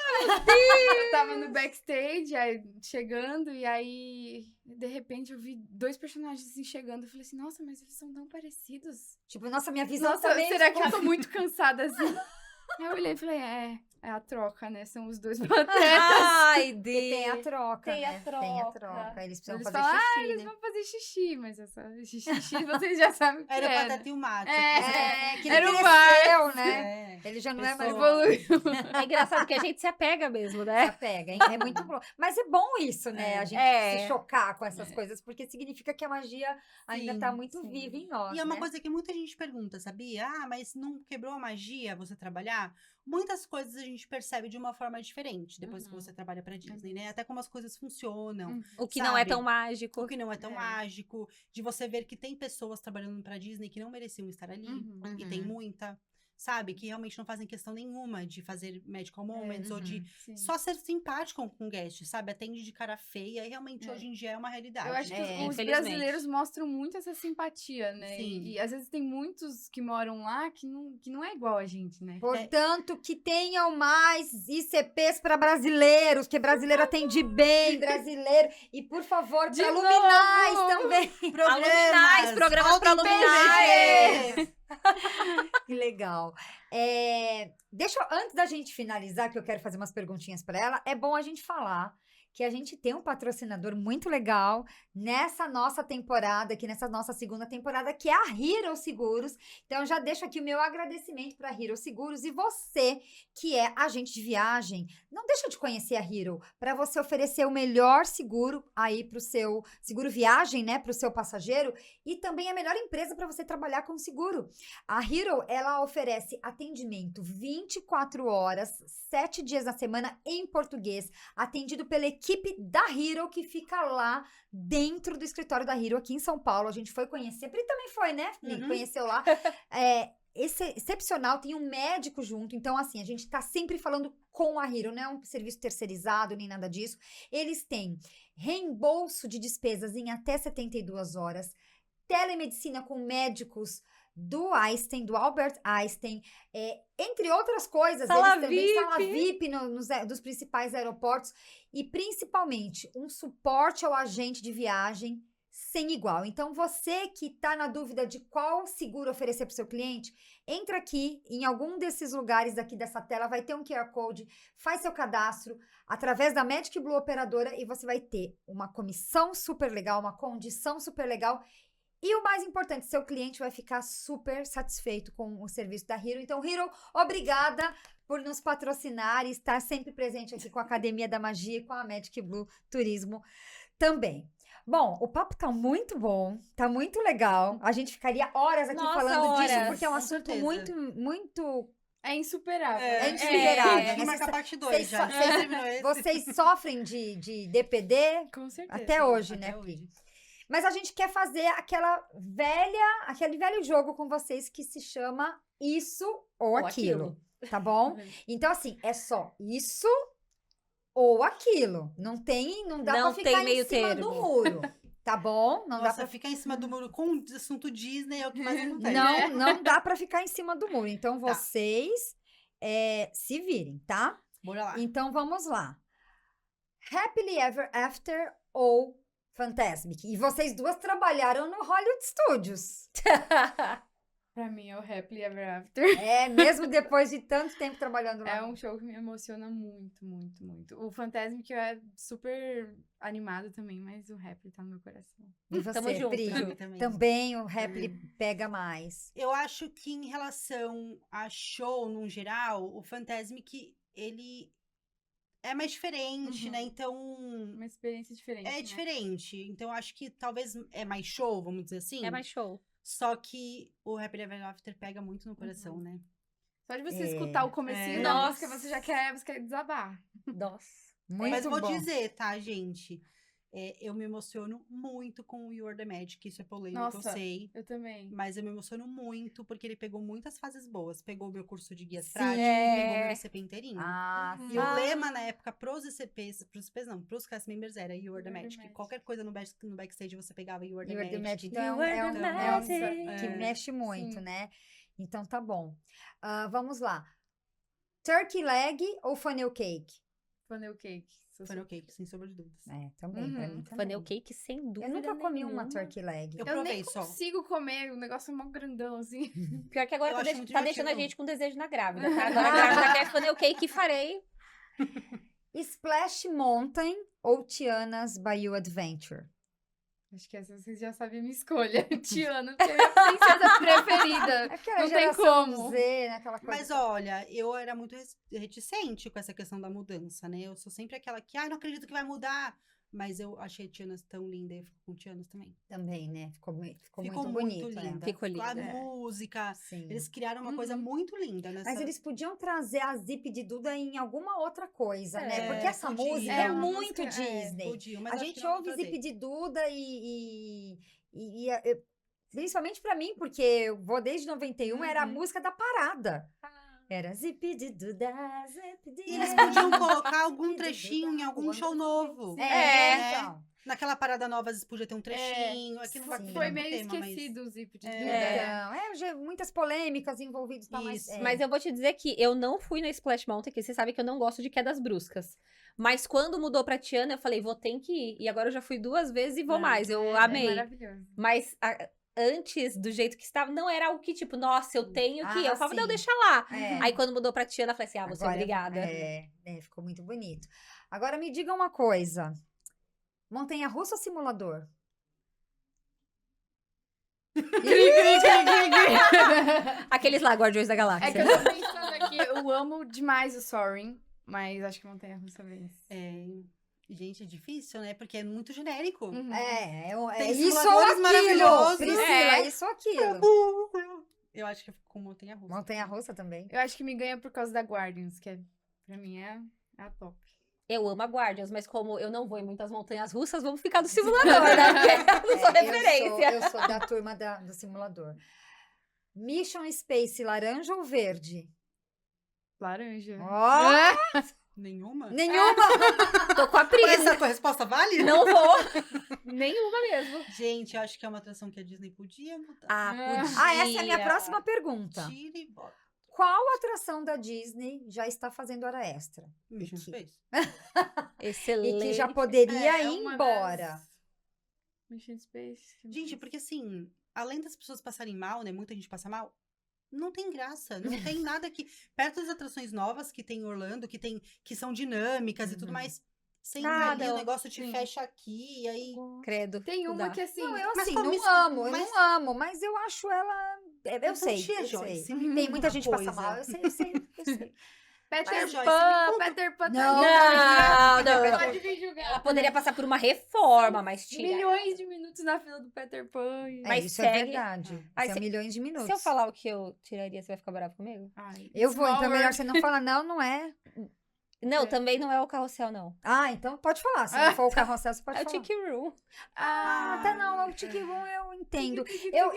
Eu tava no backstage, aí, chegando, e aí, de repente, eu vi dois personagens assim chegando. Eu falei assim, nossa, mas eles são tão parecidos. Tipo, nossa, minha visão Nossa, também... será que eu tô muito cansada assim? Aí eu olhei e falei, é a troca, né? São os dois patetas. Ai, Porque tem a Deus! troca, Tem a né? Tem a troca. troca. Eles precisam Eles fazer falam, xixi, eles né? vão fazer xixi, mas esse xixi vocês já sabem o que Era o é, Pateta e o Max. É, que ele Era o cresceu, né? É. Ele já não é mais... Pessoa. evoluiu. É engraçado que a gente se apega mesmo, Já né? pega, hein? É muito bom. Mas é bom isso, né? A gente se chocar com essas coisas, porque significa que a magia ainda tá Sim, muito sim. viva em nós, E é uma né? coisa que muita gente pergunta, sabia? Ah, mas não quebrou a magia você trabalhar? Muitas coisas a gente percebe de uma forma diferente depois que você trabalha pra Disney, né? Até como as coisas funcionam. O que não é Sabe? tão mágico. O que não é tão É. mágico, de você ver que tem pessoas trabalhando pra Disney que não mereciam estar ali, e tem muita, sabe? Que realmente não fazem questão nenhuma de fazer magical moments, ou de Sim. só ser simpático com o guest, sabe? Atende de cara feia, e realmente É. hoje em dia é uma realidade. Eu acho que os infelizmente. brasileiros mostram muito essa simpatia, né? Sim. E às vezes tem muitos que moram lá que não é igual a gente, né? Portanto, que tenham mais ICPs para brasileiros, que brasileiro atende bem, brasileiro. E, por favor, De para luminais novo! também. Luminais, programas pra Alto luminais. PG. Que legal. Antes da gente finalizar, que eu quero fazer umas perguntinhas para ela, é bom a gente falar que a gente tem um patrocinador muito legal nessa nossa temporada, aqui nessa nossa segunda temporada, que é a Hero Seguros. Então, já deixo aqui o meu agradecimento para a Hero Seguros. E você, que é agente de viagem, não deixa de conhecer a Hero para você oferecer o melhor seguro aí para o seu seguro viagem, né, para o seu passageiro, e também a melhor empresa para você trabalhar com seguro. A Hero, ela oferece atendimento 24 horas, 7 dias na semana em português, atendido pela equipe da Hero, que fica lá dentro do escritório da Hero, aqui em São Paulo. A gente foi conhecer, Pri também foi, né? Uhum. Conheceu lá. Esse é excepcional, tem um médico junto, então assim, a gente tá sempre falando com a Hero, não é um serviço terceirizado, nem nada disso. Eles têm reembolso de despesas em até 72 horas, telemedicina com médicos do Einstein, do Albert Einstein, entre outras coisas. Sala eles também VIP. sala VIP dos principais aeroportos, e principalmente um suporte ao agente de viagem sem igual. Então, você que está na dúvida de qual seguro oferecer para o seu cliente, entra aqui em algum desses lugares aqui dessa tela, vai ter um QR Code, faz seu cadastro através da Magic Blue Operadora e você vai ter uma comissão super legal, uma condição super legal E o mais importante, seu cliente vai ficar super satisfeito com o serviço da Hero. Então, Hero, obrigada por nos patrocinar e estar sempre presente aqui com a Academia da Magia e com a Magic Blue Turismo também. Bom, o papo tá muito bom, tá muito legal. A gente ficaria horas aqui Nossa, falando disso, horas, porque é um com assunto certeza. muito É insuperável. É né? insuperável, Tem que né? marcar parte 2 vocês já. só- Já terminou esse. Vocês sofrem de DPD Com certeza. até hoje, Até né, hoje. Pi? Mas a gente quer fazer aquele velho jogo com vocês que se chama Isso ou Aquilo, tá bom? Então, assim, é só isso ou aquilo. Não dá Não pra tem ficar em meio cima do termo. muro, tá bom? Não dá Nossa, pra ficar em cima do muro com o assunto Disney é o que mais acontece. não dá pra ficar em cima do muro. Então, Tá. vocês se virem, tá? Bora lá. Então, vamos lá. Happily Ever After ou Fantasmic? E vocês duas trabalharam no Hollywood Studios. Pra mim é o Happily Ever After. Mesmo depois de tanto tempo trabalhando lá. É um show que me emociona muito, muito, muito. O Fantasmic é super animado também, mas o Happily tá no meu coração. E você, Tamo junto. Pri? Pra mim também. Também o Happily pega mais. Eu acho que em relação a show, no geral, o Fantasmic, ele é mais diferente, Uhum. né? Então, Uma experiência diferente. é né? diferente. Então, eu acho que talvez é mais show, vamos dizer assim. É mais show. Só que o Happy Ever After pega muito no coração, né? Só de você escutar o comecinho É. da Nossa. música, você quer desabar. Nossa. Muito Mas eu vou bom. dizer, tá, gente? Eu me emociono muito com o You Are The Magic. Isso é polêmico, eu Nossa. sei. Eu também. Mas eu me emociono muito porque ele pegou muitas fases boas. Pegou o meu curso de guias Sim. práticos, pegou o meu ICP inteirinho. Ah, E o lema na época pros ICPs, pros cast members era You Are The You Are The Magic. Magic. Qualquer coisa no backstage você pegava You Are The You Are The Magic. Magic. Então, You are the que magic. mexe muito, Sim. né? Então, tá bom. Vamos lá. Turkey leg ou funnel cake? Funnel cake. Funnel cake, sem sombra de dúvidas. Também, pra Uhum. mim também. Funnel cake, sem dúvida. Eu nunca comi uma nenhuma. turkey leg. Eu Eu provei nem só. consigo comer, o negócio é mó grandão, assim. Pior que agora Eu tá, acho muito tá deixando a divertido. gente com desejo na grávida, tá? Agora a grávida quer funnel cake, farei. Splash Mountain ou Tiana's Bayou Adventure? Acho que essa vocês já sabem a minha escolha. Tiana, que é a minha princesa preferida. É aquela Não tem geração como. Z, né? Aquela coisa. Mas olha, eu era muito reticente com essa questão da mudança, né? Eu sou sempre aquela que, não acredito que vai mudar. Mas eu achei Tianas tão linda, eu fico com Tianas também. Também, né? Ficou muito Ficou bonito, linda. né? Ficou A linda. música, Sim. eles criaram uma coisa muito linda nessa... Mas eles podiam trazer a Zip de Duda em alguma outra coisa, né? Porque essa podia. música É é uma muito música, Disney. Podiam, mas A acho gente que não vão ouve trazer. Zip de Duda principalmente pra mim, porque eu vou desde 91, era a música da parada. Era Zip de Duda, Zip de E eles Duda. podiam colocar algum Zip de trechinho em Duda, algum show novo. É, então. Naquela parada nova, às vezes podia ter um trechinho. Aqui não vai sim. virar Foi um meio tema, mas- esquecido o Zip de Duda. Muitas polêmicas envolvidas. Tá, mas, Isso. Mas eu vou te dizer que eu não fui na Splash Mountain, que você sabe que eu não gosto de quedas bruscas. Mas quando mudou pra Tiana, eu falei, vou ter que ir. E agora eu já fui 2 vezes e vou mais. Eu É amei. maravilhoso. Mas antes, do jeito que estava, não era algo que, tipo, nossa, eu tenho que ir. Eu falava, sim. não, deixa lá. É. Aí quando mudou pra Tiana, eu falei assim, você Agora, obrigada. ficou muito bonito. Agora me diga uma coisa. Montanha-russa ou simulador? Aqueles lá, Guardiões da Galáxia. É que eu tô pensando aqui, eu amo demais o Soaring, mas acho que Montanha Russa vence. Gente, é difícil, né? Porque é muito genérico. Uhum. Tem Isso ou simuladores aquilo. maravilhosos. Priscila, isso ou aquilo. Eu acho que eu fico com montanha-russa. Montanha-russa também. Eu acho que me ganha por causa da Guardians, que pra mim é a top. Eu amo a Guardians, mas como eu não vou em muitas montanhas russas, vamos ficar do simulador, né? Porque eu não sou referência. Eu sou da turma do simulador. Mission Space, laranja ou verde? Laranja. Ó, Nenhuma? nenhuma. Tô com a Mas Pri. essa tua resposta vale? Não vou. Nenhuma mesmo. Gente, eu acho que é uma atração que a Disney podia mudar. Ah, essa é a minha próxima pergunta. Tira e bota. Qual atração da Disney já está fazendo hora extra? Mission que- Space. Excelente. E que já poderia É ir uma embora. das- Mission Space. Gente, porque assim, além das pessoas passarem mal, né? Muita gente passa mal. Não tem graça, não tem nada que... Perto das atrações novas que tem em Orlando, que são dinâmicas e tudo Uhum. mais, Sem Nada, ali, o negócio te sim. fecha aqui, e aí... Credo. Tem não uma dá. que assim. Não, eu Mas assim, como não isso- amo, eu mas- não amo, mas eu acho ela. Eu Então, sei, tia eu Joyce, sei. me Tem conta muita uma gente que passa coisa. mal, eu sei, eu sei, eu sei. Peter Joyce, me Pan, conta- Peter Pan Não, Não, não. Pode vir julgar. Ela poderia passar por uma reforma, mas tira. Milhões de minutos na fila do Peter Pan. É, Mas isso segue. é verdade. Aí São se- milhões de minutos. Se eu falar o que eu tiraria, você vai ficar bravo comigo? Ai, Eu vou, Small então é melhor World. você não falar, não, não é. Não, É. também não é o carrossel, não. Ah, então pode falar. Se não for o carrossel, você pode É o falar. Tiki Room. Até não, o Tiki Room eu entendo. Eu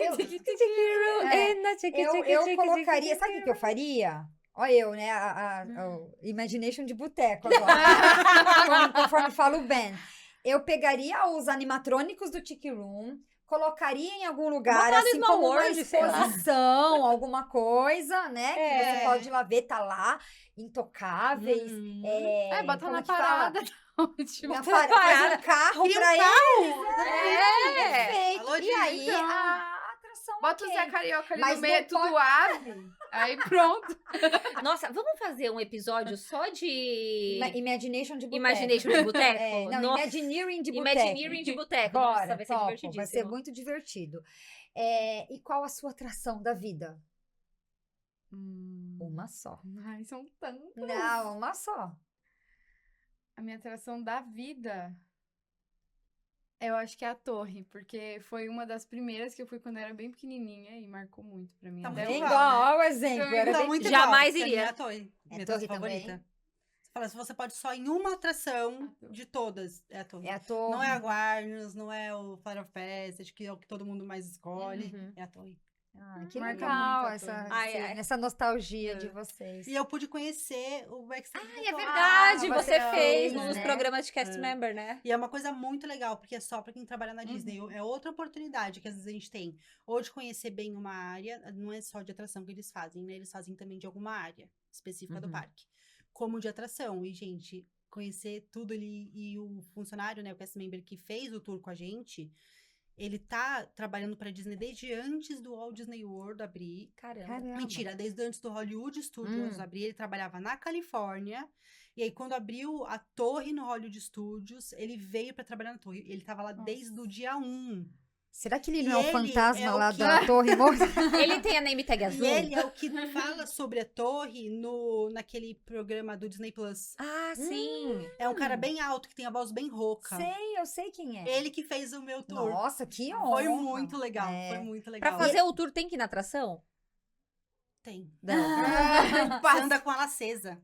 colocaria, sabe o que eu faria? Olha eu, né? O Imagination de boteco agora. Conforme fala o Ben. Eu pegaria os animatrônicos do Tiki Room, colocaria em algum lugar, Botar no assim Small como uma World, sei lá. exposição, alguma coisa, né? Que É. você pode ir lá ver, tá lá, intocáveis. Bota como na é que fala? parada. Ótimo. Faz um carro Cria um pra eles. É. Perfeito. Alô, E aí, então. a atração Bota o ok. Zé Carioca ali Mas no meio, é não tudo pode- ave. Aí pronto. Nossa, vamos fazer um episódio só de Imagination de boteco. Imagination de boteco? É, não, Nossa. Imagineering de boteco. Imagineering de boteco. Nossa, Bora, vai ser topo, divertidíssimo. vai ser muito divertido. E qual a sua atração da vida? Uma só. Ai, são tantos. Não, uma só. A minha atração da vida, eu acho que é a torre, porque foi uma das primeiras que eu fui quando eu era bem pequenininha e marcou muito pra mim. Tá Até muito Bem hoje. igual, igual, olha o exemplo. Também Era Tá bem muito Jamais igual, que iria. É a torre. Minha torre atração favorita. também? Você fala, se você pode só em uma atração de todas, é a torre. É a torre. Não é a Guardians, não é o Fire of Passage, que é o que todo mundo mais escolhe. Uhum. É a torre. Ah, que Marca legal muito a essa, torre. Ai, ai. essa nostalgia de vocês. E eu pude conhecer o backstage Ai, da é torre. verdade, Ah, você você fez fez, nos né? programas de cast É. member, né? E é uma coisa muito legal, porque é só pra quem trabalha na Disney. É outra oportunidade que às vezes a gente tem. Ou de conhecer bem uma área, não é só de atração que eles fazem, né? Eles fazem também de alguma área específica do Uhum. parque. Como de atração. E, gente, conhecer tudo ali. E o funcionário, né? O cast member que fez o tour com a gente, ele tá trabalhando pra Disney desde antes do Walt Disney World abrir. Caramba. Caramba. Mentira, desde antes do Hollywood Studios abrir, ele trabalhava na Califórnia. E aí, quando abriu a torre no Hollywood Studios, ele veio pra trabalhar na torre. Ele tava lá desde o dia 1. Será que ele E não é o ele fantasma é o lá que- da Torre Morta? Ele tem a name tag azul? E ele é o que fala sobre a torre naquele programa do Disney Plus. Ah, sim. É um cara bem alto, que tem a voz bem rouca. Sei, eu sei quem é. Ele que fez o meu tour. Nossa, que honra. Foi muito legal, É. foi muito legal. Pra fazer o tour tem que ir na atração? Tem. Não. Você anda com ela acesa.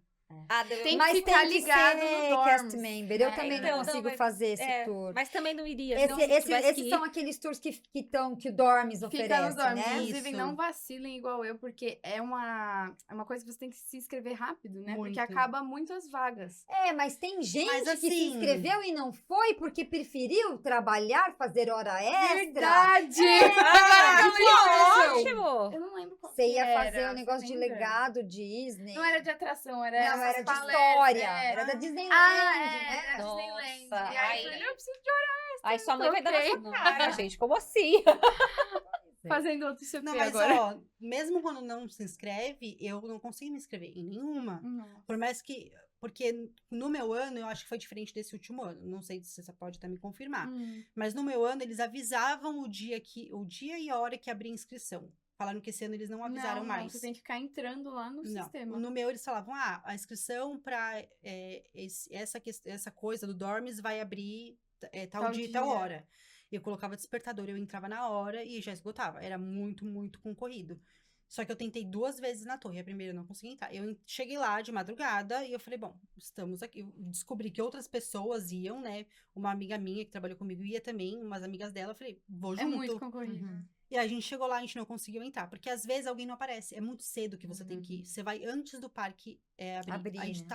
Ah, Tem que Mas ficar tem que ligado ser no cast dorms. member. Eu É, também então, não consigo mas- fazer esse tour. Mas também não iria. Esse- não, se esse- tivesse que esses ir. são aqueles tours que o Dormes Fica oferece, nos dorms. né? Inclusive, Isso. não vacilem igual eu, porque é uma coisa que você tem que se inscrever rápido, né? Muito. Porque acaba muito as vagas. Mas tem gente Mas que se assim- inscreveu e não foi porque preferiu trabalhar, fazer hora extra. Verdade! Ah, que aconteceu. ótimo! Eu não lembro qual Você que ia era, fazer o negócio de você lembra? legado Disney. Não era de atração, era Não, essas era de palestras, história. era. Era da Disneyland, Ah, né? era Nossa, Disneyland. E ai. aí eu falei, eu preciso de hora Aí sua mãe vai dar na Ok. sua cara, gente. Como assim? fazendo outro CP Não, mas agora. ó, mesmo quando não se inscreve, eu não consigo me inscrever em nenhuma. Nossa. Por mais que. Porque no meu ano, eu acho que foi diferente desse último ano. Não sei se você pode até me confirmar. Mas no meu ano, eles avisavam o dia e a hora que abria a inscrição. Falaram que esse ano eles não avisaram Não, mais. você tem que ficar entrando lá no Não. sistema. No meu, eles falavam, a inscrição para essa coisa do Dormes vai abrir tal Tal dia e tal dia. hora. E eu colocava despertador, eu entrava na hora e já esgotava. Era muito, muito concorrido. Só que eu tentei 2 vezes na torre. A primeira eu não consegui entrar. Eu cheguei lá de madrugada e eu falei, bom, estamos aqui. Eu descobri que outras pessoas iam, né? Uma amiga minha que trabalhou comigo ia também, umas amigas dela. Eu falei, vou É junto. muito concorrido. Uhum. E a gente chegou lá, a gente não conseguiu entrar. Porque às vezes alguém não aparece. É muito cedo que você tem que ir. Você vai antes do parque abrir. A gente né?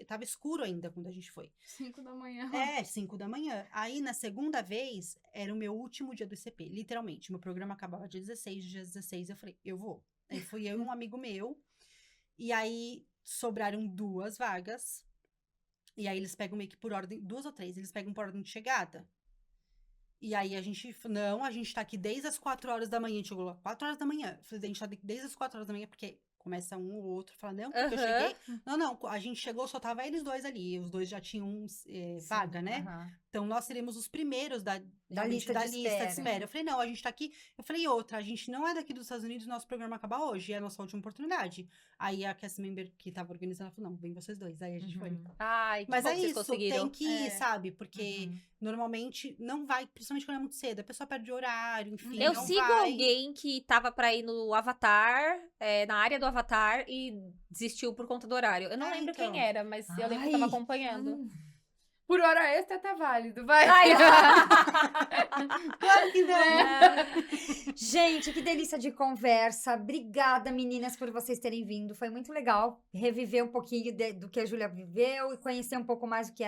tava escuro ainda quando a gente foi. 5 da manhã. 5 da manhã. Aí, na segunda vez, era o meu último dia do ICP. Literalmente. Meu programa acabava dia 16. Eu falei, eu vou. Aí fui eu e um amigo meu. E aí, sobraram 2 vagas. E aí, eles pegam meio que por ordem... 2 ou 3. Eles pegam por ordem de chegada. E aí, a gente tá aqui desde as 4 horas da manhã. A gente chegou lá 4 horas da manhã. Eu falei, a gente tá aqui desde as 4 horas da manhã, porque começa um ou outro, fala, não, porque eu cheguei. Não, a gente chegou, só tava eles dois ali. Os dois já tinham vaga, né? Aham. Então, nós seremos os primeiros da lista de espera. Eu falei, não, a gente tá aqui. Eu falei, outra, a gente não é daqui dos Estados Unidos, nosso programa acaba hoje, é a nossa última oportunidade. Aí a cast member que tava organizando, ela falou, não, vem vocês dois. Aí a gente foi. Ai, que Mas bom é que vocês isso, conseguiram. tem que ir, sabe? Porque Uhum. normalmente não vai, principalmente quando é muito cedo, a pessoa perde horário, enfim. Eu não sigo vai. alguém que tava pra ir no Avatar, na área do Avatar, e desistiu por conta do horário. Eu não lembro então. quem era, mas eu lembro que eu tava Ai, acompanhando. Por hora extra tá válido, vai. Ai, Claro que não. Gente, que delícia de conversa. Obrigada, meninas, por vocês terem vindo. Foi muito legal reviver um pouquinho do que a Júlia viveu e conhecer um pouco mais do que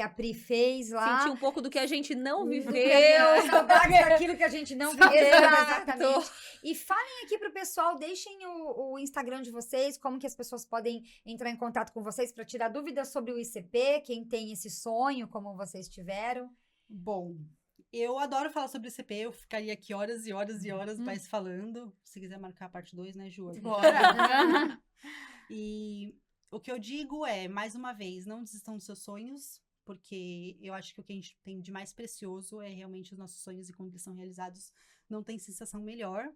a Pri fez lá. senti um pouco do que a gente não Do que a viveu. gente- saudades daquilo que a gente não viveu. Exato. Exatamente. E falem aqui pro pessoal, deixem o Instagram de vocês, como que as pessoas podem entrar em contato com vocês para tirar dúvidas sobre o ICP, quem tem esse sonho, como vocês tiveram. Bom, eu adoro falar sobre ICP, eu ficaria aqui horas e horas e horas mais falando. Se quiser marcar a parte 2, né, Ju? Bora. E o que eu digo é, mais uma vez, não desistam dos seus sonhos, porque eu acho que o que a gente tem de mais precioso é realmente os nossos sonhos, e quando eles são realizados, não tem sensação melhor.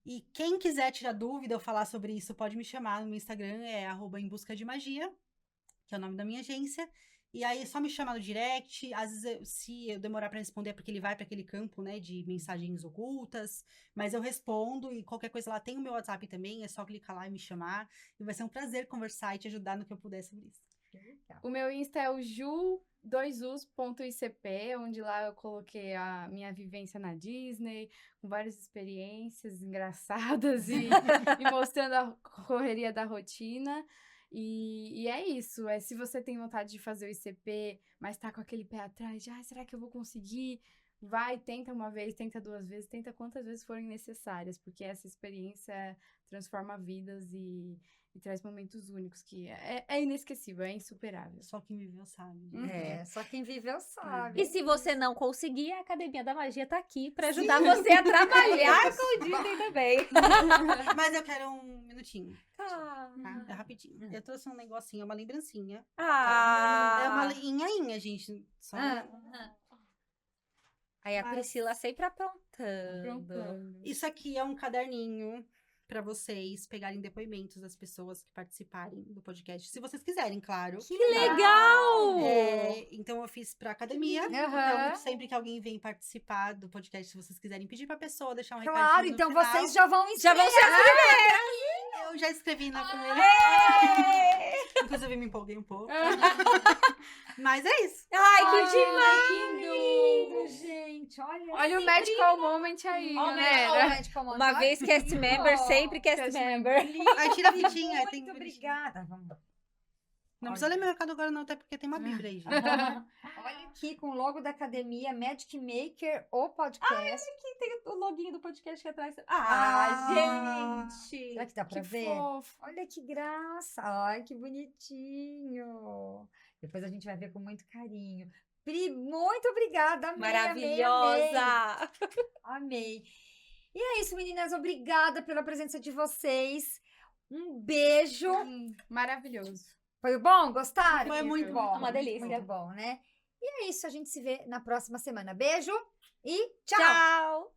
E quem quiser tirar dúvida ou falar sobre isso, pode me chamar no meu Instagram, é @embuscademagia, que é o nome da minha agência. E aí é só me chamar no direct. Às vezes, se eu demorar pra responder, é porque ele vai pra aquele campo, né, de mensagens ocultas. Mas eu respondo, e qualquer coisa lá tem o meu WhatsApp também, é só clicar lá e me chamar. E vai ser um prazer conversar e te ajudar no que eu puder sobre isso. O meu Insta é o ju2us.icp, onde lá eu coloquei a minha vivência na Disney, com várias experiências engraçadas e mostrando a correria da rotina. E é isso, se você tem vontade de fazer o ICP, mas tá com aquele pé atrás, de, será que eu vou conseguir? Vai, tenta uma vez, tenta duas vezes, tenta quantas vezes forem necessárias, porque essa experiência transforma vidas e traz momentos únicos, que é inesquecível, é insuperável. Só quem viveu sabe. Só quem viveu sabe. E se você não conseguir, a Academia da Magia tá aqui pra ajudar você a trabalhar com o Disney também. Mas eu quero um minutinho, Ah. tá? É rapidinho. Eu trouxe um negocinho, uma lembrancinha. Ah. É uma linhainha, gente. Só Aí a Priscila sempre aprontando. Aprontando. Isso aqui é um caderninho para vocês pegarem depoimentos das pessoas que participarem do podcast. Se vocês quiserem, claro. Que legal! Então eu fiz pra academia. Aham. Então, sempre que alguém vem participar do podcast, se vocês quiserem pedir pra pessoa, deixar um recadinho Claro, no então final, vocês já vão Já vão ser as Eu já escrevi na primeira. primeiras! Inclusive, me empolguei um pouco. Mas é isso. Ai, que demais! Que lindo, gente. Olha o Magical Moment aí, galera. Uma vez cast member, sempre cast Cast member. Aí tira a fitinha. Aí tem Muito bonitinho. obrigada. Vamos. Não precisa ler meu recado agora, não, até porque tem uma bíblia aí, gente. Olha aqui com o logo da academia, Magic Maker, o podcast. Tem o loginho do podcast aqui atrás. Será que dá pra Que ver? fofo. Olha que graça. Ai, que bonitinho. Depois a gente vai ver com muito carinho. Pri, muito obrigada. Amei, Maravilhosa! amei. E é isso, meninas. Obrigada pela presença de vocês. Um beijo. Maravilhoso. Foi bom? Gostaram? Foi muito bom. Uma delícia. Muito bom, né? E é isso. A gente se vê na próxima semana. Beijo e tchau! Tchau!